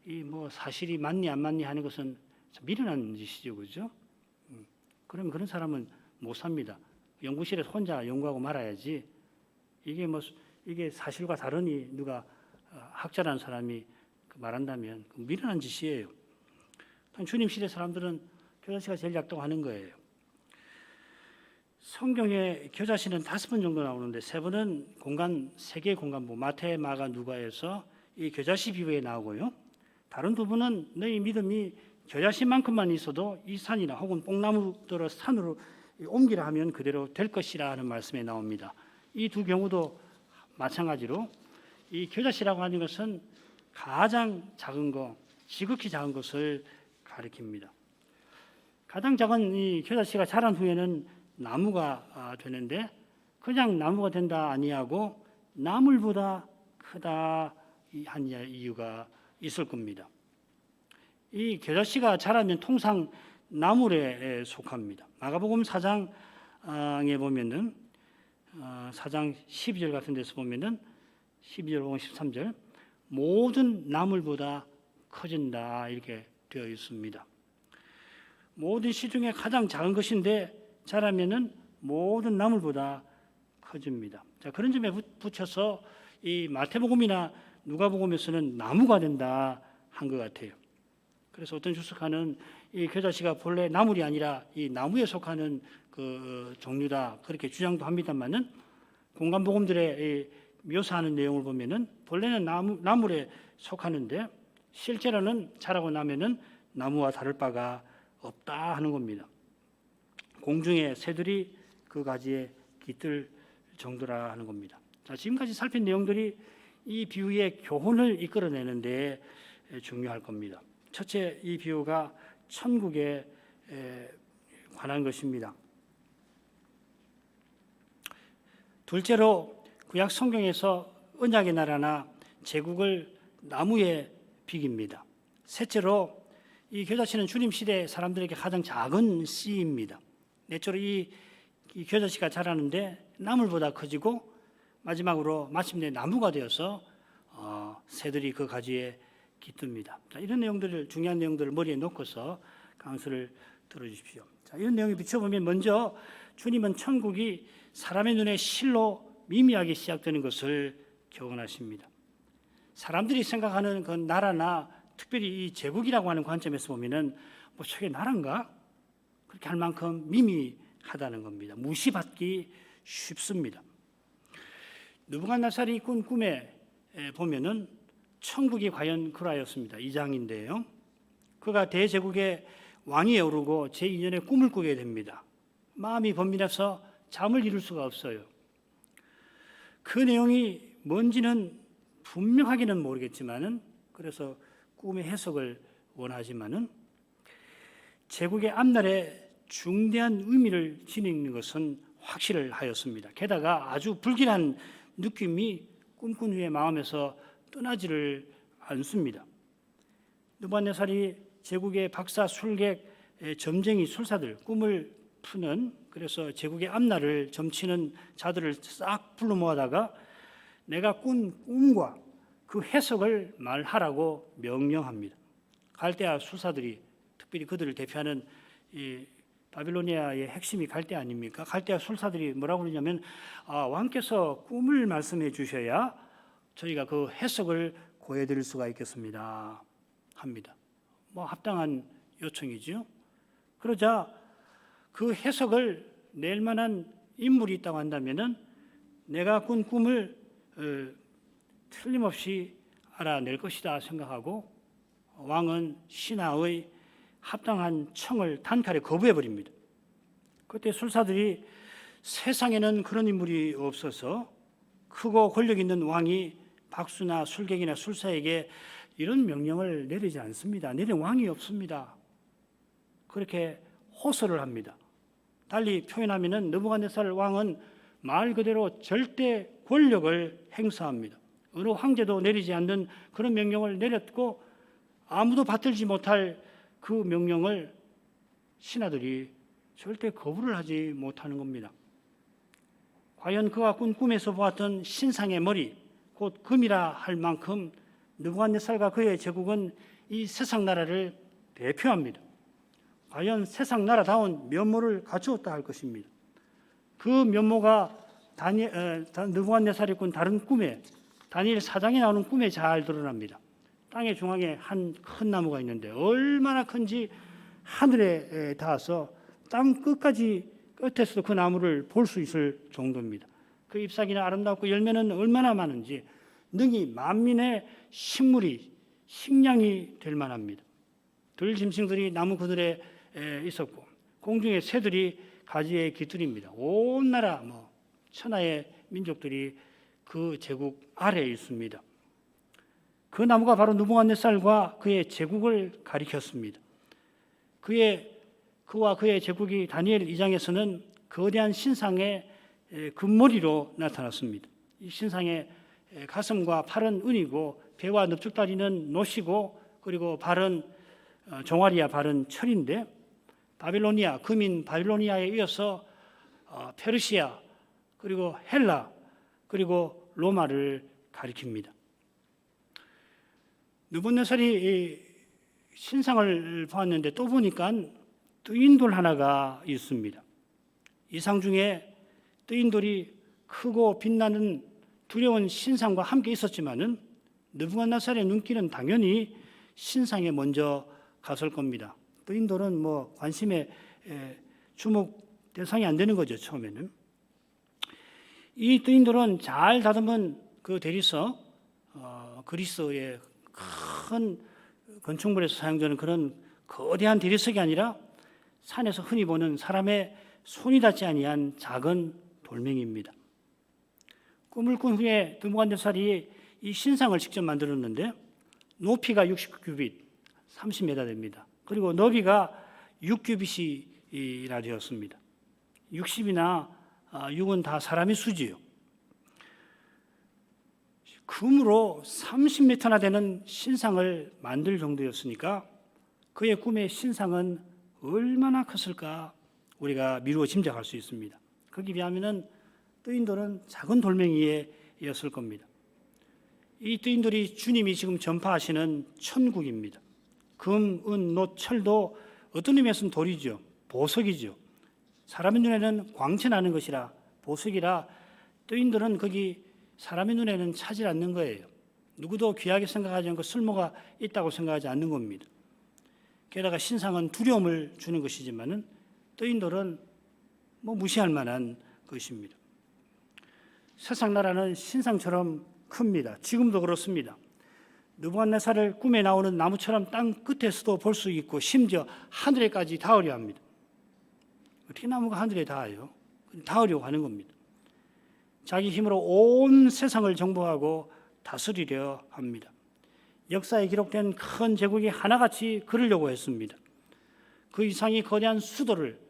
이 뭐 사실이 맞니 안 맞니 하는 것은 참 미련한 짓이죠, 그죠? 그러면 그런 사람은 못 삽니다. 연구실에서 혼자 연구하고 말아야지. 이게 사실과 다르니 누가 학자라는 사람이 말한다면 미련한 짓이에요. 주님 시대 사람들은 겨자씨가 제일 작동하는 거예요. 성경에 겨자씨는 5번 정도 나오는데 3번은 세계 공간부 마태, 마가, 누가에서 이 겨자씨 비유에 나오고요. 다른 2번은 너희 믿음이 겨자씨만큼만 있어도 이 산이나 혹은 뽕나무들을 산으로 옮기라 하면 그대로 될 것이라 하는 말씀에 나옵니다. 이 2 경우도 마찬가지로 이 겨자씨라고 하는 것은 가장 작은 것, 지극히 작은 것을 가리킵니다. 가장 작은 이 겨자씨가 자란 후에는 나무가 되는데 그냥 나무가 된다 아니하고 나물보다 크다 한 이유가 있을 겁니다. 이 겨자씨가 자라면 통상 나물에 속합니다. 마가복음 4장에 보면은 4장 12절 같은 데서 보면은 12절 혹은 13절 모든 나물보다 커진다 이렇게 되어 있습니다. 모든 씨 중에 가장 작은 것인데 자라면은 모든 나물보다 커집니다. 자, 그런 점에 붙여서 이 마태복음이나 누가복음에서는 나무가 된다 한 것 같아요. 그래서 어떤 주석가는 이 겨자씨가 본래 나물이 아니라 이 나무에 속하는 그 종류다 그렇게 주장도 합니다만은 공간복음들의 묘사하는 내용을 보면은 본래는 나물에 속하는데 실제로는 자라고 나면은 나무와 다를 바가 없다 하는 겁니다. 공중의 새들이 그 가지에 깃들 정도라 하는 겁니다. 자, 지금까지 살핀 내용들이 이 비유의 교훈을 이끌어내는데 중요할 겁니다. 첫째, 이 비유가 천국에 관한 것입니다. 둘째로 구약 성경에서 언약의 나라나 제국을 나무에 비깁니다. 셋째로 이 겨자씨는 주님 시대 사람들에게 가장 작은 씨입니다. 넷째로 이 겨자씨가 자라는데 나물보다 커지고 마지막으로 마침내 나무가 되어서 새들이 그 가지에 깃듭니다. 자, 이런 내용들을 중요한 내용들을 머리에 놓고서 강서를 들어주십시오. 자, 이런 내용에 비춰보면 먼저 주님은 천국이 사람의 눈에 실로 미미하게 시작되는 것을 경험하십니다. 사람들이 생각하는 그 나라나 특별히 이 제국이라고 하는 관점에서 보면은 뭐 저게 나라인가? 그렇게 할 만큼 미미하다는 겁니다. 무시받기 쉽습니다. 느부갓네살이 꾼 꿈에 보면은 천국이 과연 그러하였습니다. 2장인데요. 그가 대제국의 왕위에 오르고 제2년에 꿈을 꾸게 됩니다. 마음이 번민해서 잠을 이룰 수가 없어요. 그 내용이 뭔지는 분명하게는 모르겠지만은 그래서 꿈의 해석을 원하지만은 제국의 앞날에 중대한 의미를 지니는 것은 확실하였습니다. 게다가 아주 불길한 느낌이 꿈꾼 후에 마음에서 떠나지를 않습니다. 느부갓네살이 제국의 박사, 술객, 점쟁이, 술사들 꿈을 푸는 그래서 제국의 앞날을 점치는 자들을 싹 불러 모아다가 내가 꾼 꿈과 그 해석을 말하라고 명령합니다. 갈대아 술사들이 특별히 그들을 대표하는 이 바빌로니아의 핵심이 갈대아 아닙니까? 갈대아 술사들이 뭐라고 그러냐면 왕께서 꿈을 말씀해 주셔야 저희가 그 해석을 고해드릴 수가 있겠습니다 합니다. 뭐 합당한 요청이죠. 그러자 그 해석을 낼 만한 인물이 있다고 한다면은 내가 꾼 꿈을 틀림없이 알아낼 것이다 생각하고 왕은 신하의 합당한 청을 단칼에 거부해 버립니다. 그때 술사들이 세상에는 그런 인물이 없어서 크고 권력 있는 왕이 박수나 술객이나 술사에게 이런 명령을 내리지 않습니다. 내린 왕이 없습니다. 그렇게 호소를 합니다. 달리 표현하면은 느부갓네살 왕은 말 그대로 절대 권력을 행사합니다. 어느 황제도 내리지 않는 그런 명령을 내렸고 아무도 받들지 못할 그 명령을 신하들이 절대 거부를 하지 못하는 겁니다. 과연 그가 꾼 꿈에서 보았던 신상의 머리, 곧 금이라 할 만큼 느부갓네살과 그의 제국은 이 세상 나라를 대표합니다. 과연 세상 나라다운 면모를 갖추었다 할 것입니다. 그 면모가 느부갓네살이 꾼 다른 꿈에, 다니엘 4장에 나오는 꿈에 잘 드러납니다. 땅의 중앙에 한 큰 나무가 있는데 얼마나 큰지 하늘에 닿아서 땅 끝에서도 그 나무를 볼 수 있을 정도입니다. 그 잎사귀는 아름답고 열매는 얼마나 많은지 능히 만민의 식량이 될 만합니다. 들짐승들이 나무 그늘에 있었고 공중의 새들이 가지에 깃들입니다. 온 나라 천하의 민족들이 그 제국 아래에 있습니다. 그 나무가 바로 느부갓네살과 그의 제국을 가리켰습니다. 그와 그의 제국이 다니엘 2장에서는 거대한 신상의 금머리로 나타났습니다. 이 신상의 가슴과 팔은 은이고 배와 넙죽다리는 놋이고 그리고 발은 종아리와 발은 철인데 바빌로니아, 금인 바빌로니아에 이어서 페르시아 그리고 헬라 그리고 로마를 가리킵니다. 느부갓네살이 신상을 보았는데 또 보니까 뜨인 돌 하나가 있습니다. 이 상 중에 뜨인 돌이 크고 빛나는 두려운 신상과 함께 있었지만은 느부갓네살의 눈길은 당연히 신상에 먼저 갔을 겁니다. 뜨인 돌은 관심의 주목 대상이 안 되는 거죠, 처음에는. 이 뜨인 돌은 잘 다듬은 그 대리석, 그리스의 큰 건축물에서 사용되는 그런 거대한 대리석이 아니라 산에서 흔히 보는 사람의 손이 닿지 아니한 작은 돌멩이입니다. 꿈을 꾼 후에 느부갓네살이 이 신상을 직접 만들었는데 높이가 60규빗, 30m 됩니다. 그리고 너비가 6규빗이나 되었습니다. 60이나 6은 다 사람의 수지요. 금으로 30m나 되는 신상을 만들 정도였으니까 그의 꿈의 신상은 얼마나 컸을까 우리가 미루어 짐작할 수 있습니다. 거기에 비하면 뜨인 돌은 작은 돌멩이였을 겁니다. 이 뜨인 돌이 주님이 지금 전파하시는 천국입니다. 금, 은, 놋, 철도 어떤 의미에서는 돌이죠. 보석이죠. 사람의 눈에는 광채나는 것이라 보석이라 뜨인 돌은 거기 사람의 눈에는 차지 않는 거예요. 누구도 귀하게 생각하지 않고 쓸모가 있다고 생각하지 않는 겁니다. 게다가 신상은 두려움을 주는 것이지만은 뜨인 돌은 무시할 만한 것입니다. 세상 나라는 신상처럼 큽니다. 지금도 그렇습니다. 느부갓네살을 꿈에 나오는 나무처럼 땅 끝에서도 볼 수 있고 심지어 하늘에까지 닿으려 합니다. 어떻게 나무가 하늘에 닿아요? 닿으려고 하는 겁니다. 자기 힘으로 온 세상을 정복하고 다스리려 합니다. 역사에 기록된 큰 제국이 하나같이 그러려고 했습니다. 그 이상이 거대한 수도를,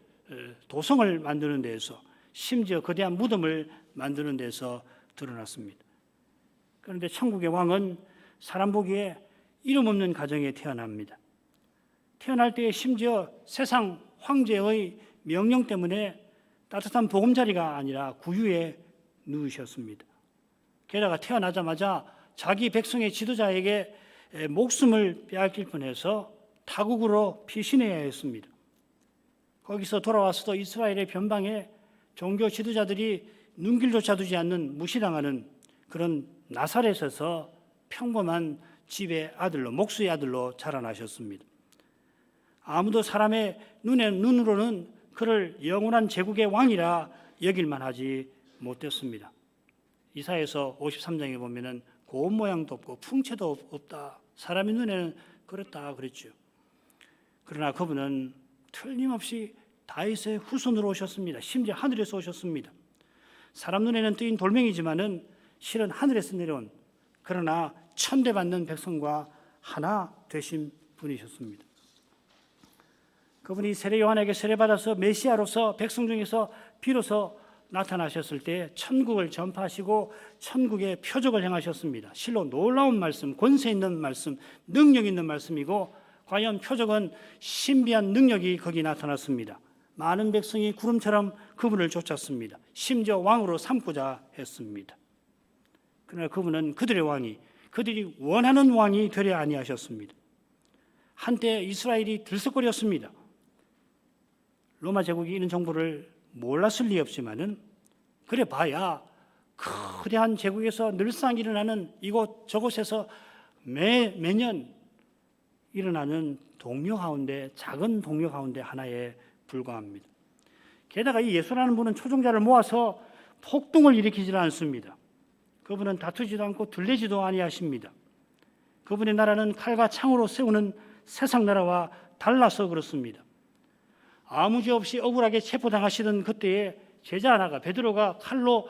도성을 만드는 데에서 심지어 거대한 무덤을 만드는 데서 드러났습니다. 그런데 천국의 왕은 사람 보기에 이름 없는 가정에 태어납니다. 태어날 때 심지어 세상 황제의 명령 때문에 따뜻한 보금자리가 아니라 구유에 누우셨습니다. 게다가 태어나자마자 자기 백성의 지도자에게 목숨을 빼앗길 뻔해서 타국으로 피신해야 했습니다. 거기서 돌아와서도 이스라엘의 변방에 종교 지도자들이 눈길조차 두지 않는 무시당하는 그런 나사렛에서 평범한 집의 아들로, 목수의 아들로 자라나셨습니다. 아무도 사람의 눈으로는 그를 영원한 제국의 왕이라 여길만 하지 못했습니다. 이사야서 53장에 보면은 고운 모양도 없고 풍채도 없다. 사람의 눈에는 그렇다 그랬죠. 그러나 그분은 틀림없이 다윗의 후손으로 오셨습니다. 심지어 하늘에서 오셨습니다. 사람 눈에는 뜨인 돌멩이지만은 실은 하늘에서 내려온 그러나 천대받는 백성과 하나 되신 분이셨습니다. 그분이 세례 요한에게 세례받아서 메시아로서 백성 중에서 비로소 나타나셨을 때 천국을 전파하시고 천국의 표적을 행하셨습니다. 실로 놀라운 말씀, 권세 있는 말씀, 능력 있는 말씀이고 과연 표적은 신비한 능력이 거기 나타났습니다. 많은 백성이 구름처럼 그분을 쫓았습니다. 심지어 왕으로 삼고자 했습니다. 그러나 그분은 그들의 왕이 그들이 원하는 왕이 되려 아니하셨습니다. 한때 이스라엘이 들썩거렸습니다. 로마 제국이 이런 정보를 몰랐을 리 없지만은 그래 봐야 거대한 제국에서 늘상 일어나는 이곳 저곳에서 매년 일어나는 동료 가운데, 작은 동료 가운데 하나에 불과합니다. 게다가 이 예수라는 분은 초종자를 모아서 폭동을 일으키지는 않습니다. 그분은 다투지도 않고 들리지도 아니하십니다. 그분의 나라는 칼과 창으로 세우는 세상 나라와 달라서 그렇습니다. 아무 죄 없이 억울하게 체포당하시던 그때에 제자 하나가, 베드로가 칼로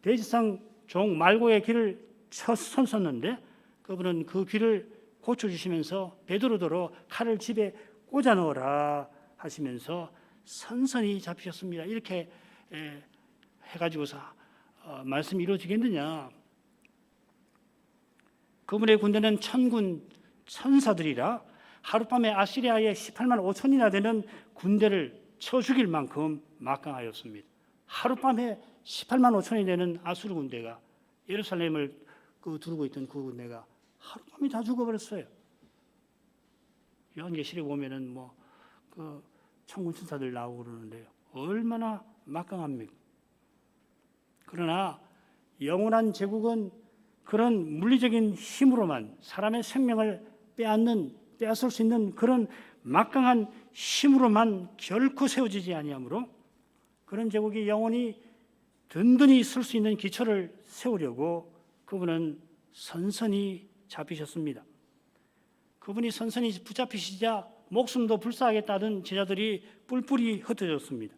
대지상 종 말고의 귀를 쳤었는데 그분은 그 귀를 고쳐주시면서 베드로더러 칼을 집에 꽂아 넣어라 하시면서 선선히 잡히셨습니다. 이렇게 해가지고서 말씀이 이루어지겠느냐. 그분의 군대는 천군 천사들이라 하룻밤에 아시리아의 18만 5천이나 되는 군대를 쳐 죽일 만큼 막강하였습니다. 하룻밤에 18만 5천이 되는 아수르 군대가 예루살렘을 두르고 있던 그 군대가 하룻밤에 다 죽어버렸어요. 요한계시록에 보면은 천군 천사들 나오고 그러는데요. 얼마나 막강합니까? 그러나 영원한 제국은 그런 물리적인 힘으로만 사람의 생명을 빼앗을 수 있는 그런 막강한 힘으로만 결코 세워지지 아니하므로 그런 제국이 영원히 든든히 있을 수 있는 기초를 세우려고 그분은 선선히 잡히셨습니다. 그분이 선선히 붙잡히시자 목숨도 불사하겠다던 제자들이 뿔뿔이 흩어졌습니다.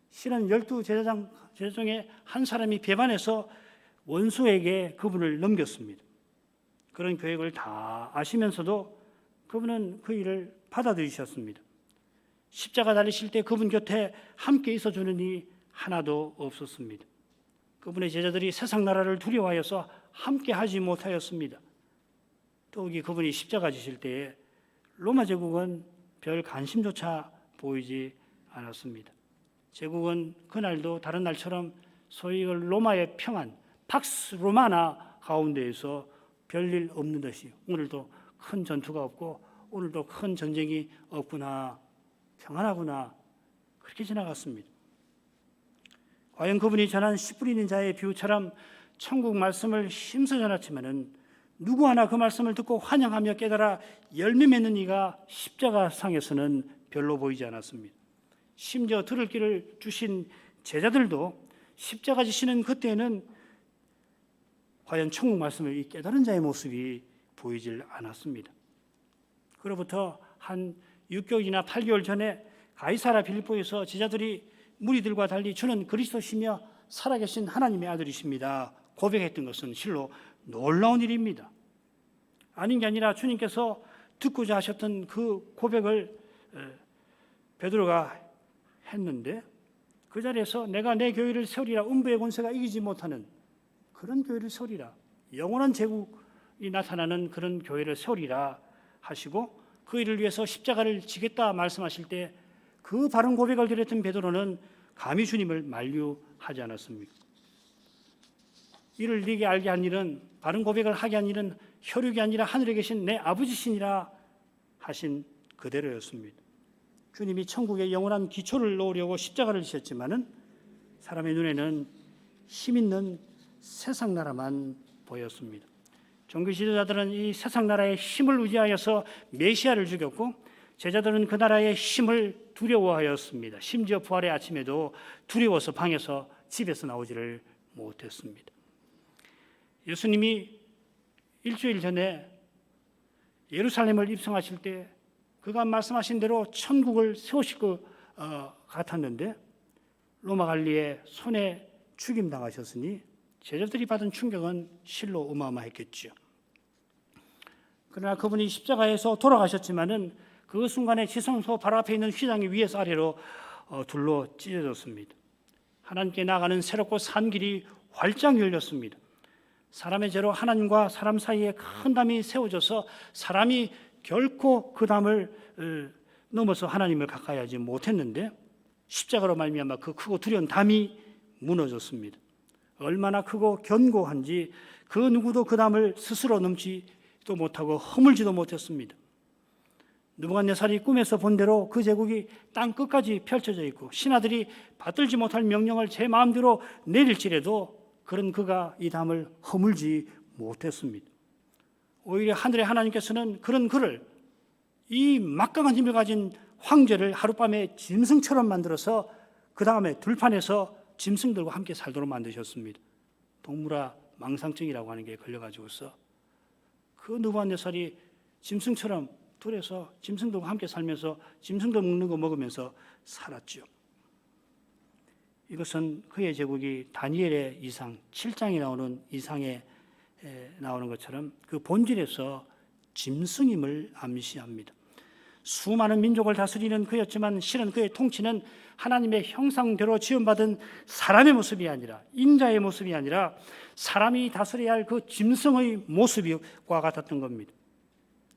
실은 12제자 중에 한 사람이 배반해서 원수에게 그분을 넘겼습니다. 그런 계획을 다 아시면서도 그분은 그 일을 받아들이셨습니다. 십자가 달리실 때 그분 곁에 함께 있어주는 이 하나도 없었습니다. 그분의 제자들이 세상 나라를 두려워하여서 함께 하지 못하였습니다. 더욱이 그분이 십자가 지실 때에 로마 제국은 별 관심조차 보이지 않았습니다. 제국은 그날도 다른 날처럼 소위 로마의 평안, 팍스 로마나 가운데에서 별일 없는 듯이 오늘도 큰 전투가 없고 오늘도 큰 전쟁이 없구나, 평안하구나, 그렇게 지나갔습니다. 과연 그분이 전한 씨 뿌리는 자의 비유처럼 천국 말씀을 힘써 전했지만은 누구 하나 그 말씀을 듣고 환영하며 깨달아 열매 맺는 이가 십자가 상에서는 별로 보이지 않았습니다. 심지어 들을 길을 주신 제자들도 십자가 지시는 그때에는 과연 천국 말씀을 깨달은 자의 모습이 보이질 않았습니다. 그로부터 한 6개월이나 8개월 전에 가이사라 빌립보에서 제자들이 무리들과 달리 주는 그리스도시며 살아계신 하나님의 아들이십니다 고백했던 것은 실로 놀라운 일입니다. 아닌 게 아니라 주님께서 듣고자 하셨던 그 고백을 베드로가 했는데 그 자리에서 내가 내 교회를 세우리라, 음부의 권세가 이기지 못하는 그런 교회를 세우리라, 영원한 제국이 나타나는 그런 교회를 세우리라 하시고 그 일을 위해서 십자가를 지겠다 말씀하실 때 그 바른 고백을 드렸던 베드로는 감히 주님을 만류하지 않았습니까? 이를 네게 알게 한 일은, 바른 고백을 하게 한 일은 혈육이 아니라 하늘에 계신 내 아버지시니라 하신 그대로였습니다. 주님이 천국의 영원한 기초를 놓으려고 십자가를 지셨지만은 사람의 눈에는 힘 있는 세상 나라만 보였습니다. 종교 지도자들은 이 세상 나라의 힘을 의지하여서 메시아를 죽였고 제자들은 그 나라의 힘을 두려워하였습니다. 심지어 부활의 아침에도 두려워서 방에서 집에서 나오지를 못했습니다. 예수님이 일주일 전에 예루살렘을 입성하실 때 그가 말씀하신 대로 천국을 세우실 것 같았는데 로마 관리의 손에 죽임당하셨으니 제자들이 받은 충격은 실로 어마어마했겠죠. 그러나 그분이 십자가에서 돌아가셨지만은 그 순간에 지성소 바로 앞에 있는 휘장이 위에서 아래로 둘로 찢어졌습니다. 하나님께 나가는 새롭고 산 길이 활짝 열렸습니다. 사람의 죄로 하나님과 사람 사이에 큰 담이 세워져서 사람이 결코 그 담을 넘어서 하나님을 가까이 하지 못했는데 십자가로 말미암아 그 크고 두려운 담이 무너졌습니다. 얼마나 크고 견고한지 그 누구도 그 담을 스스로 넘지도 못하고 허물지도 못했습니다. 느부갓네살이 꿈에서 본 대로 그 제국이 땅 끝까지 펼쳐져 있고 신하들이 받들지 못할 명령을 제 마음대로 내릴지라도 그런 그가 이 담을 허물지 못했습니다. 오히려 하늘의 하나님께서는 그런 그를, 이 막강한 힘을 가진 황제를 하룻밤에 짐승처럼 만들어서 그 다음에 들판에서 짐승들과 함께 살도록 만드셨습니다. 동물아 망상증이라고 하는 게 걸려가지고서 그 느부갓네살이 짐승처럼 들에서 짐승들과 함께 살면서 짐승들 먹는 거 먹으면서 살았죠. 이것은 그의 제국이 다니엘의 이상 7장에 나오는 이상에 나오는 것처럼 그 본질에서 짐승임을 암시합니다. 수많은 민족을 다스리는 그였지만 실은 그의 통치는 하나님의 형상대로 지음받은 사람의 모습이 아니라, 인자의 모습이 아니라 사람이 다스려야 할 그 짐승의 모습과 같았던 겁니다.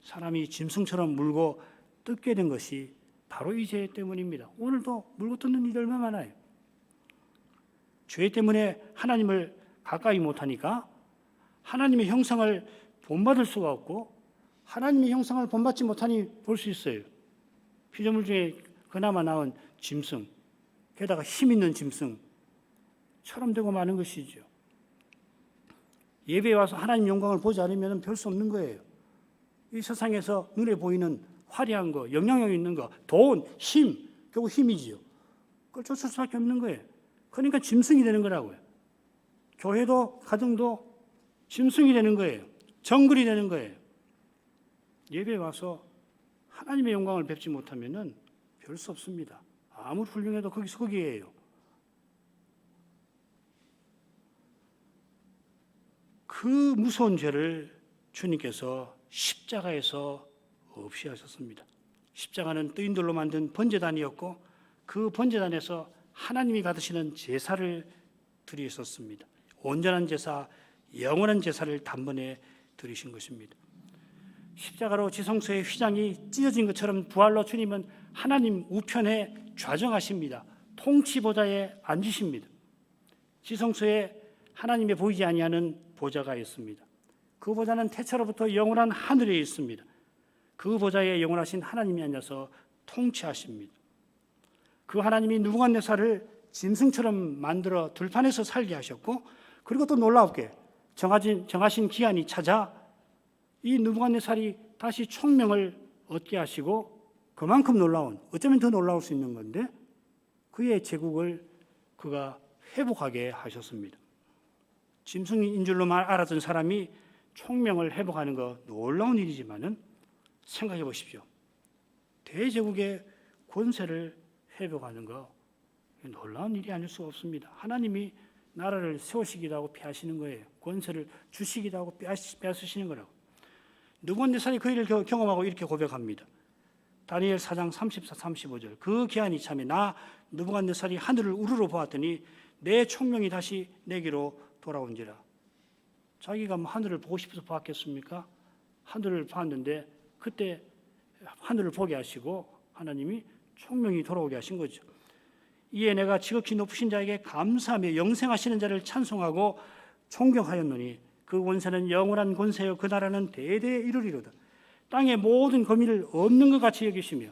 사람이 짐승처럼 물고 뜯게 된 것이 바로 이 죄 때문입니다. 오늘도 물고 뜯는 일이 얼마나 많아요. 죄 때문에 하나님을 가까이 못하니까 하나님의 형상을 본받을 수가 없고, 하나님의 형상을 본받지 못하니 볼 수 있어요. 피조물 중에 그나마 나은 짐승, 게다가 힘 있는 짐승처럼 되고 마는 것이죠. 예배에 와서 하나님 영광을 보지 않으면 별 수 없는 거예요. 이 세상에서 눈에 보이는 화려한 거, 영향력 있는 거, 돈, 힘, 결국 힘이지요. 그걸 쫓을 수밖에 없는 거예요. 그러니까 짐승이 되는 거라고요. 교회도 가정도 짐승이 되는 거예요. 정글이 되는 거예요. 예배에 와서 하나님의 영광을 뵙지 못하면 별 수 없습니다. 아무리 훌륭해도 거기서 거기에요. 그 무서운 죄를 주님께서 십자가에서 없이 하셨습니다. 십자가는 뜨인돌로 만든 번제단이었고 그 번제단에서 하나님이 받으시는 제사를 드리셨습니다. 온전한 제사, 영원한 제사를 단번에 드리신 것입니다. 십자가로 지성소의 휘장이 찢어진 것처럼 부활로 주님은 하나님 우편에 좌정하십니다. 통치보좌에 앉으십니다. 지성소에 하나님의 보이지 아니하는 보좌가 있습니다. 그 보좌는 태초로부터 영원한 하늘에 있습니다. 그 보좌에 영원하신 하나님이 앉아서 통치하십니다. 그 하나님이 느부갓네살을 짐승처럼 만들어 들판에서 살게 하셨고, 그리고 또 놀랍게 정하신 기한이 찾아 이 느부갓네살이 다시 총명을 얻게 하시고, 그만큼 놀라운, 어쩌면 더 놀라울 수 있는 건데 그의 제국을 그가 회복하게 하셨습니다. 짐승인 줄로만 알았던 사람이 총명을 회복하는 거 놀라운 일이지만은 생각해 보십시오. 대제국의 권세를 회복하는 거 놀라운 일이 아닐 수가 없습니다. 하나님이 나라를 세우시기도 하고 피하시는 거예요. 권세를 주시기도 하고 빼앗으시는 거라고. 느부갓네살이 그 일을 경험하고 이렇게 고백합니다. 다니엘 4장 34, 35절. 그 기한이 참에 나 느부갓네살이 하늘을 우러러 보았더니 내 총명이 다시 내게로 돌아온지라. 자기가 하늘을 보고 싶어서 보았겠습니까? 하늘을 봤는데 그때 하늘을 보게 하시고 하나님이 총명이 돌아오게 하신 거죠. 이에 내가 지극히 높으신 자에게 감사하며 영생하시는 자를 찬송하고 존경하였노니 그 권세는 영원한 권세요 그 나라는 대대에 이르리로다. 땅의 모든 거민을 없는 것 같이 여기시며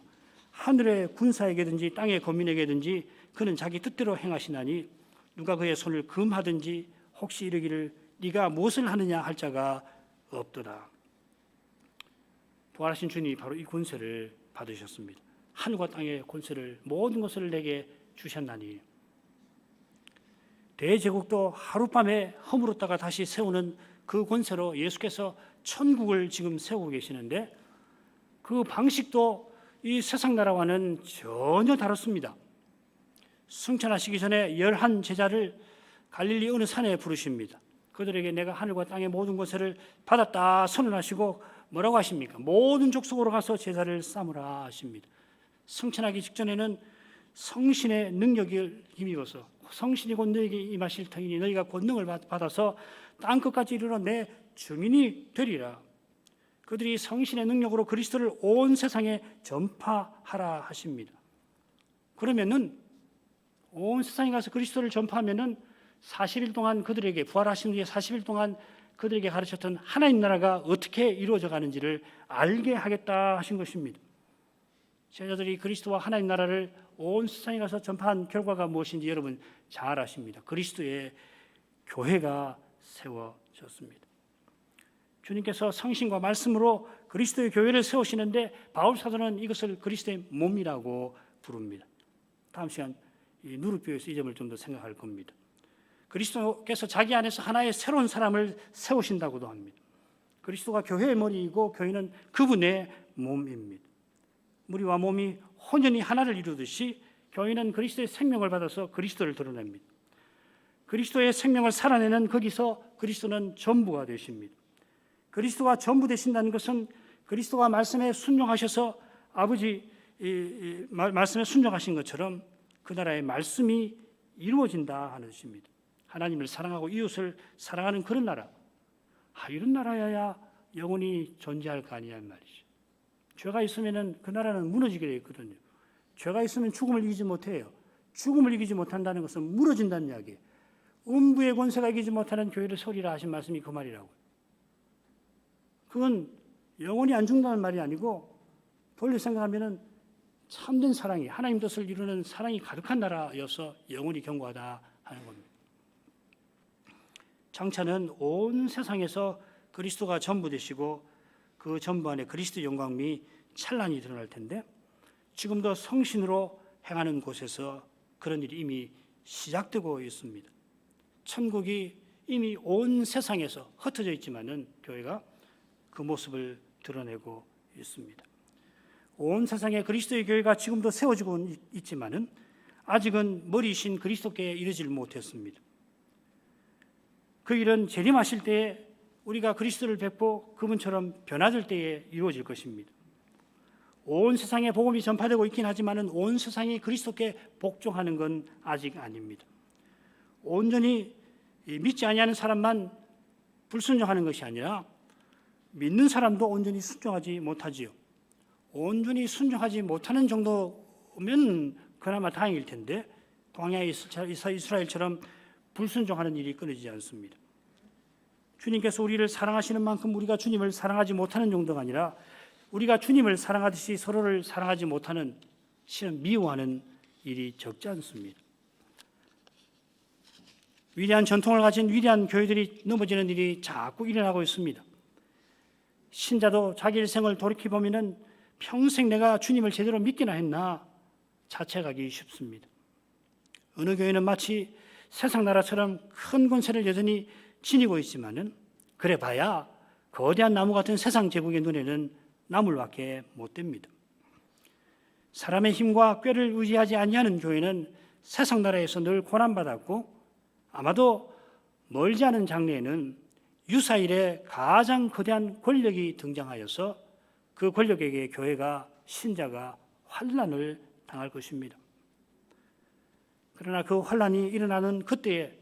하늘의 군사에게든지 땅의 거민에게든지 그는 자기 뜻대로 행하시나니 누가 그의 손을 금하든지 혹시 이르기를 네가 무엇을 하느냐 할 자가 없도다. 부활하신 주님이 바로 이 권세를 받으셨습니다. 하늘과 땅의 권세를 모든 것을 내게 주셨나니 대제국도 하룻밤에 허물었다가 다시 세우는 그 권세로 예수께서 천국을 지금 세우고 계시는데 그 방식도 이 세상 나라와는 전혀 다릅니다. 승천하시기 전에 11 제자를 갈릴리 어느 산에 부르십니다. 그들에게 내가 하늘과 땅의 모든 권세를 받았다 선언하시고 뭐라고 하십니까? 모든 족속으로 가서 제자를 삼으라 하십니다. 승천하기 직전에는 성신의 능력을 힘입어서 성신이 곧 너에게 임하실 터이니 너희가 권능을 받아서 땅끝까지 이르러 내 증인이 되리라. 그들이 성신의 능력으로 그리스도를 온 세상에 전파하라 하십니다. 그러면은 온 세상에 가서 그리스도를 전파하면은 40일 동안 그들에게 부활하신 후에 40일 동안 그들에게 가르쳤던 하나님 나라가 어떻게 이루어져 가는지를 알게 하겠다 하신 것입니다. 제자들이 그리스도와 하나님 나라를 온 세상에 가서 전파한 결과가 무엇인지 여러분 잘 아십니다. 그리스도의 교회가 세워졌습니다. 주님께서 성신과 말씀으로 그리스도의 교회를 세우시는데 바울 사도는 이것을 그리스도의 몸이라고 부릅니다. 다음 시간 누룩교에서 이 점을 좀 더 생각할 겁니다. 그리스도께서 자기 안에서 하나의 새로운 사람을 세우신다고도 합니다. 그리스도가 교회의 머리이고 교회는 그분의 몸입니다. 무리와 몸이 혼연히 하나를 이루듯이 교회는 그리스도의 생명을 받아서 그리스도를 드러냅니다. 그리스도의 생명을 살아내는 거기서 그리스도는 전부가 되십니다. 그리스도가 전부 되신다는 것은 그리스도가 말씀에 순종하셔서 아버지 말씀에 순종하신 것처럼 그 나라의 말씀이 이루어진다 하는 것입니다. 하나님을 사랑하고 이웃을 사랑하는 그런 나라. 이런 나라여야 영원히 존재할 거 아니냐는 말이죠. 죄가 있으면 그 나라는 무너지게 되어 있거든요. 죄가 있으면 죽음을 이기지 못해요. 죽음을 이기지 못한다는 것은 무너진다는 이야기예요. 음부의 권세가 이기지 못하는 교회를 세우리라 하신 말씀이 그 말이라고요. 그건 영원히 안 죽는다는 말이 아니고 돌려 생각하면 참된 사랑이 하나님 뜻을 이루는 사랑이 가득한 나라여서 영원히 견고하다 하는 겁니다. 장차는 온 세상에서 그리스도가 전부 되시고 그 전부 안에 그리스도 영광이 찬란히 드러날 텐데 지금도 성신으로 행하는 곳에서 그런 일이 이미 시작되고 있습니다. 천국이 이미 온 세상에서 흩어져 있지만은 교회가 그 모습을 드러내고 있습니다. 온 세상에 그리스도의 교회가 지금도 세워지고 있지만은 아직은 머리이신 그리스도께 이르질 못했습니다. 그 일은 재림하실 때에 우리가 그리스도를 뵙고 그분처럼 변화될 때에 이루어질 것입니다. 온 세상에 복음이 전파되고 있긴 하지만은 온 세상이 그리스도께 복종하는 건 아직 아닙니다. 온전히 믿지 아니하는 사람만 불순종하는 것이 아니라 믿는 사람도 온전히 순종하지 못하지요. 온전히 순종하지 못하는 정도면 그나마 다행일 텐데 광야의 이스라엘처럼 불순종하는 일이 끊어지지 않습니다. 주님께서 우리를 사랑하시는 만큼 우리가 주님을 사랑하지 못하는 정도가 아니라 우리가 주님을 사랑하듯이 서로를 사랑하지 못하는 실은 미워하는 일이 적지 않습니다. 위대한 전통을 가진 위대한 교회들이 넘어지는 일이 자꾸 일어나고 있습니다. 신자도 자기 일생을 돌이켜보면 평생 내가 주님을 제대로 믿기나 했나 자책하기 쉽습니다. 어느 교회는 마치 세상 나라처럼 큰 권세를 여전히 지니고 있지만은 그래 봐야 거대한 나무 같은 세상 제국의 눈에는 나물밖에 못 됩니다. 사람의 힘과 꾀를 의지하지 아니하는 교회는 세상 나라에서 늘 고난받았고 아마도 멀지 않은 장래에는 유사일에 가장 거대한 권력이 등장하여서 그 권력에게 교회가 신자가 환난을 당할 것입니다. 그러나 그 환난이 일어나는 그때에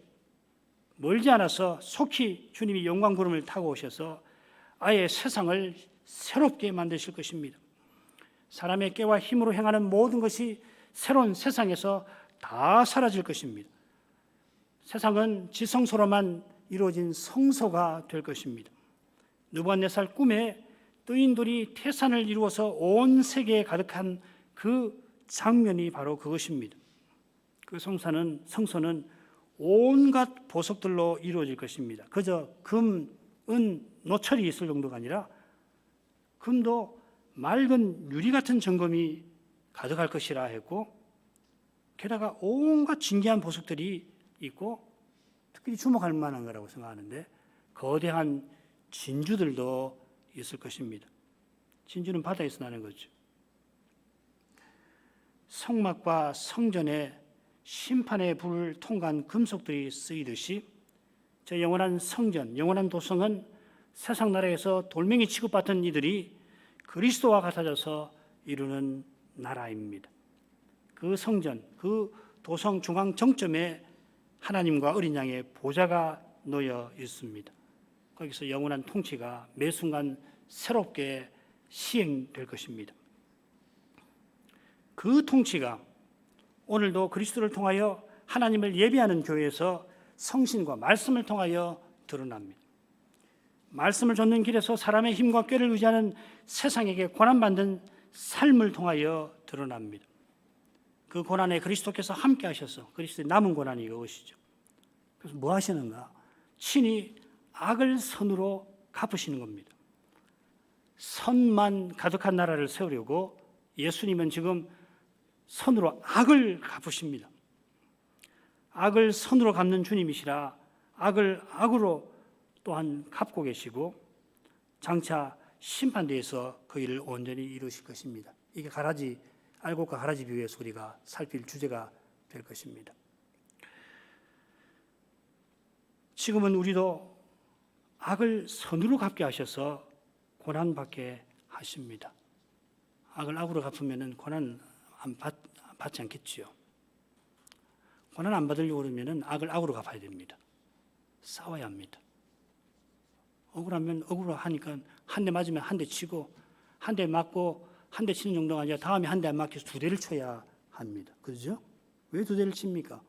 멀지 않아서 속히 주님이 영광 구름을 타고 오셔서 아예 세상을 새롭게 만드실 것입니다. 사람의 깨와 힘으로 행하는 모든 것이 새로운 세상에서 다 사라질 것입니다. 세상은 지성소로만 이루어진 성소가 될 것입니다. 느부갓네살 꿈에 뜨인 돌이 태산을 이루어서 온 세계에 가득한 그 장면이 바로 그것입니다. 그 성소는 온갖 보석들로 이루어질 것입니다. 그저 금, 은, 노철이 있을 정도가 아니라 금도 맑은 유리 같은 정금이 가득할 것이라 했고 게다가 온갖 진귀한 보석들이 있고 특히 주목할 만한 거라고 생각하는데 거대한 진주들도 있을 것입니다. 진주는 바다에서 나는 거죠. 성막과 성전에 심판의 불을 통과한 금속들이 쓰이듯이 저 영원한 성전, 영원한 도성은 세상 나라에서 돌멩이 취급받던 이들이 그리스도와 같아져서 이루는 나라입니다. 그 성전, 그 도성 중앙 정점에 하나님과 어린 양의 보좌가 놓여 있습니다. 거기서 영원한 통치가 매 순간 새롭게 시행될 것입니다. 그 통치가 오늘도 그리스도를 통하여 하나님을 예배하는 교회에서 성신과 말씀을 통하여 드러납니다. 말씀을 좇는 길에서 사람의 힘과 꾀를 의지하는 세상에게 고난받는 삶을 통하여 드러납니다. 그 고난에 그리스도께서 함께 하셔서 그리스도의 남은 고난이 이것이죠. 그래서 뭐 하시는가? 친히 악을 선으로 갚으시는 겁니다. 선만 가득한 나라를 세우려고 예수님은 지금 선으로 악을 갚으십니다. 악을 선으로 갚는 주님이시라 악을 악으로 또한 갚고 계시고 장차 심판대에서 그 일을 온전히 이루실 것입니다. 이게 알곡과 가라지 비유에서 우리가 살필 주제가 될 것입니다. 지금은 우리도 악을 선으로 갚게 하셔서 고난받게 하십니다. 악을 악으로 갚으면 고난 받지 않겠지요. 고난 안 받으려고 그러면 악을 악으로 갚아야 됩니다. 싸워야 합니다. 억울하면 억울로 하니까 한 대 맞으면 한 대 치고 한 대 맞고 한 대 치는 정도가 아니라 다음에 한 대 안 맞게 두 대를 쳐야 합니다. 그렇죠? 왜 두 대를 칩니까?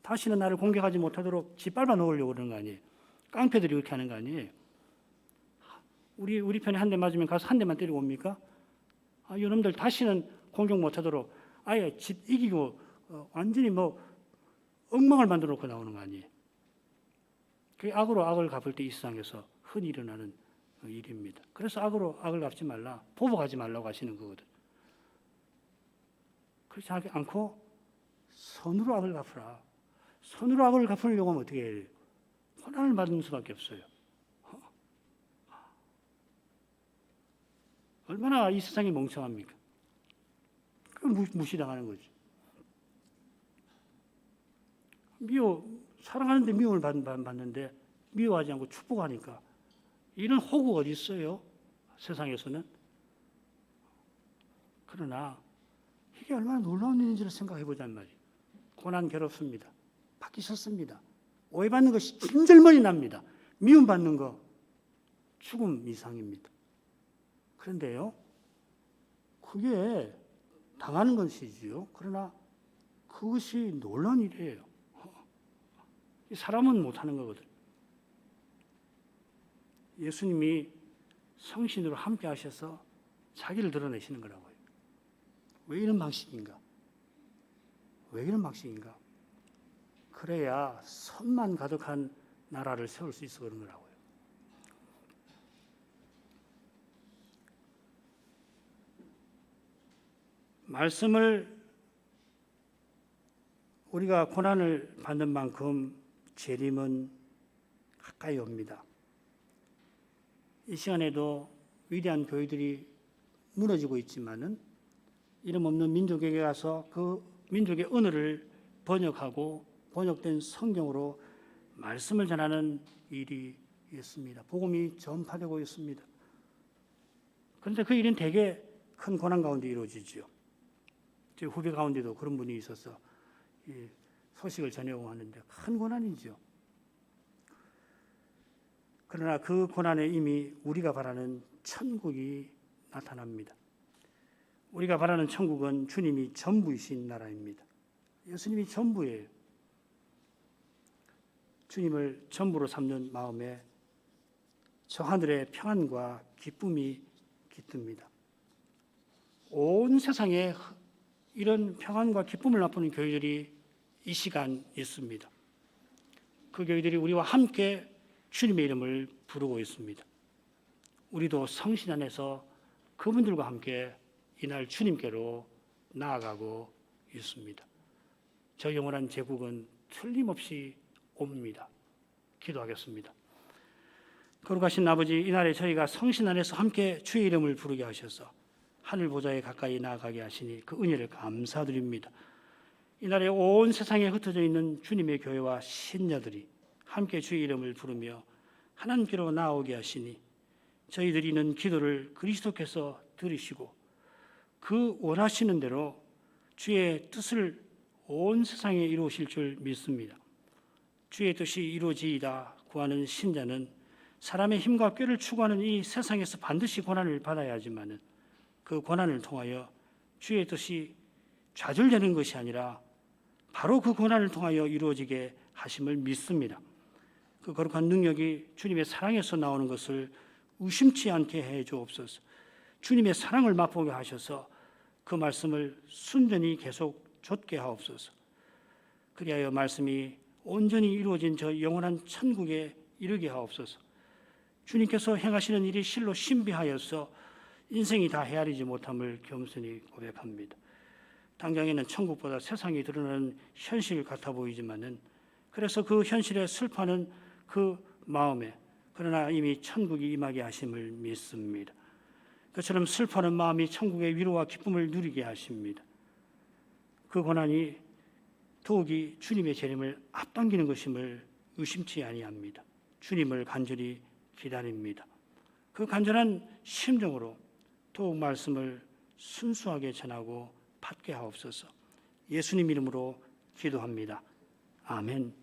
다시는 나를 공격하지 못하도록 짓밟아 놓으려고 그러는 거 아니에요. 깡패들이 그렇게 하는 거 아니에요. 우리 편에 한 대 맞으면 가서 한 대만 때리고 옵니까? 이놈들 다시는 공격 못하도록 아예 이기고 완전히 엉망을 만들어 놓고 나오는 거 아니에요. 그게 악으로 악을 갚을 때 이 세상에서 흔히 일어나는 일입니다. 그래서 악으로 악을 갚지 말라, 보복하지 말라고 하시는 거거든. 그렇지 않고 선으로 악을 갚으라. 선으로 악을 갚으려고 하면 어떻게 해요? 고난을 받는 수밖에 없어요. 얼마나 이 세상이 멍청합니까? 그 무시당하는 거죠. 사랑하는데 미움을 받는데 미워하지 않고 축복하니까 이런 호구가 어디 있어요? 세상에서는. 그러나 이게 얼마나 놀라운 일인지를 생각해 보자는 말이에요. 고난 괴롭습니다. 받기 싫습니다. 오해받는 것이 진절머리 납니다. 미움받는 거 죽음 이상입니다. 그런데요, 그게 당하는 것이지요. 그러나 그것이 놀라운 일이에요. 사람은 못하는 거거든. 예수님이 성신으로 함께 하셔서 자기를 드러내시는 거라고요. 왜 이런 방식인가? 왜 이런 방식인가? 그래야 선만 가득한 나라를 세울 수 있어 그런 거라고요. 말씀을 우리가 고난을 받는 만큼 재림은 가까이 옵니다. 이 시간에도 위대한 교회들이 무너지고 있지만은 이름 없는 민족에게 가서 그 민족의 언어를 번역하고 번역된 성경으로 말씀을 전하는 일이 있습니다. 복음이 전파되고 있습니다. 그런데 그 일은 대개 큰 고난 가운데 이루어지죠. 제 후배 가운데도 그런 분이 있어서 소식을 전해오고 하는데 큰 고난이죠. 그러나 그 고난에 이미 우리가 바라는 천국이 나타납니다. 우리가 바라는 천국은 주님이 전부이신 나라입니다. 예수님이 전부예요. 주님을 전부로 삼는 마음에 저 하늘의 평안과 기쁨이 깃듭니다. 온 세상에 이런 평안과 기쁨을 맛보는 교회들이 이 시간 있습니다. 그 교회들이 우리와 함께 주님의 이름을 부르고 있습니다. 우리도 성신 안에서 그분들과 함께 이날 주님께로 나아가고 있습니다. 저 영원한 제국은 틀림없이 옵니다. 기도하겠습니다. 거룩하신 아버지, 이날에 저희가 성신 안에서 함께 주의 이름을 부르게 하셔서 하늘 보좌에 가까이 나아가게 하시니 그 은혜를 감사드립니다. 이날에 온 세상에 흩어져 있는 주님의 교회와 신녀들이 함께 주의 이름을 부르며 하나님께로 나오게 하시니 저희들이 있는 기도를 그리스도께서 들으시고 그 원하시는 대로 주의 뜻을 온 세상에 이루실 줄 믿습니다. 주의 뜻이 이루어지이다 구하는 신자는 사람의 힘과 꾀를 추구하는 이 세상에서 반드시 고난을 받아야 하지만 그 고난을 통하여 주의 뜻이 좌절되는 것이 아니라 바로 그 고난을 통하여 이루어지게 하심을 믿습니다. 그 거룩한 능력이 주님의 사랑에서 나오는 것을 의심치 않게 해 주옵소서. 주님의 사랑을 맛보게 하셔서 그 말씀을 순전히 계속 좇게 하옵소서. 그리하여 말씀이 온전히 이루어진 저 영원한 천국에 이르게 하옵소서. 주님께서 행하시는 일이 실로 신비하여서 인생이 다 헤아리지 못함을 겸손히 고백합니다. 당장에는 천국보다 세상이 드러나는 현실 같아 보이지만은, 그래서 그 현실에 슬퍼하는 그 마음에 그러나 이미 천국이 임하게 하심을 믿습니다. 그처럼 슬퍼하는 마음이 천국의 위로와 기쁨을 누리게 하십니다. 그 고난이 더욱이 주님의 재림을 앞당기는 것임을 의심치 아니합니다. 주님을 간절히 기다립니다. 그 간절한 심정으로 더욱 말씀을 순수하게 전하고 받게 하옵소서. 예수님 이름으로 기도합니다. 아멘.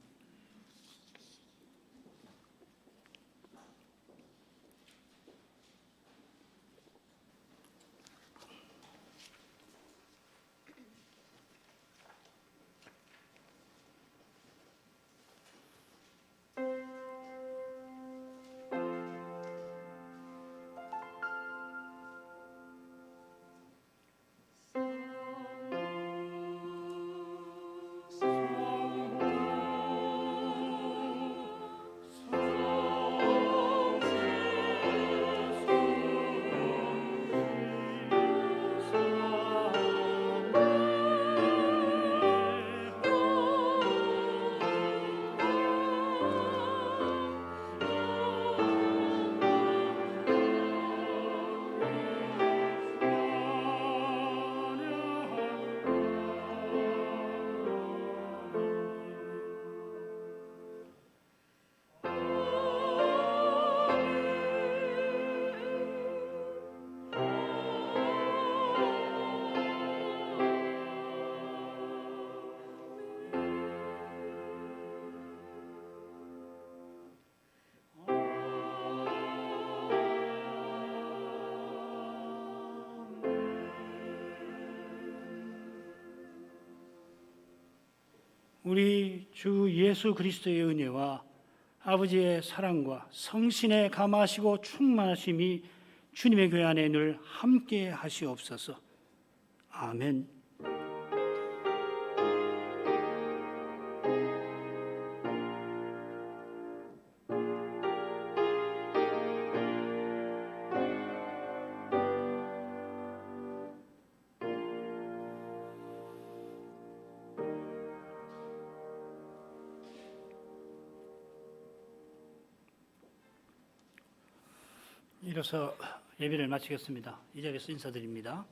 우리 주 예수 그리스도의 은혜와 아버지의 사랑과 성신의 감화하시고 충만하심이 주님의 교회 안에 늘 함께 하시옵소서. 아멘. 이로써 예배를 마치겠습니다. 이 자리에서 인사드립니다.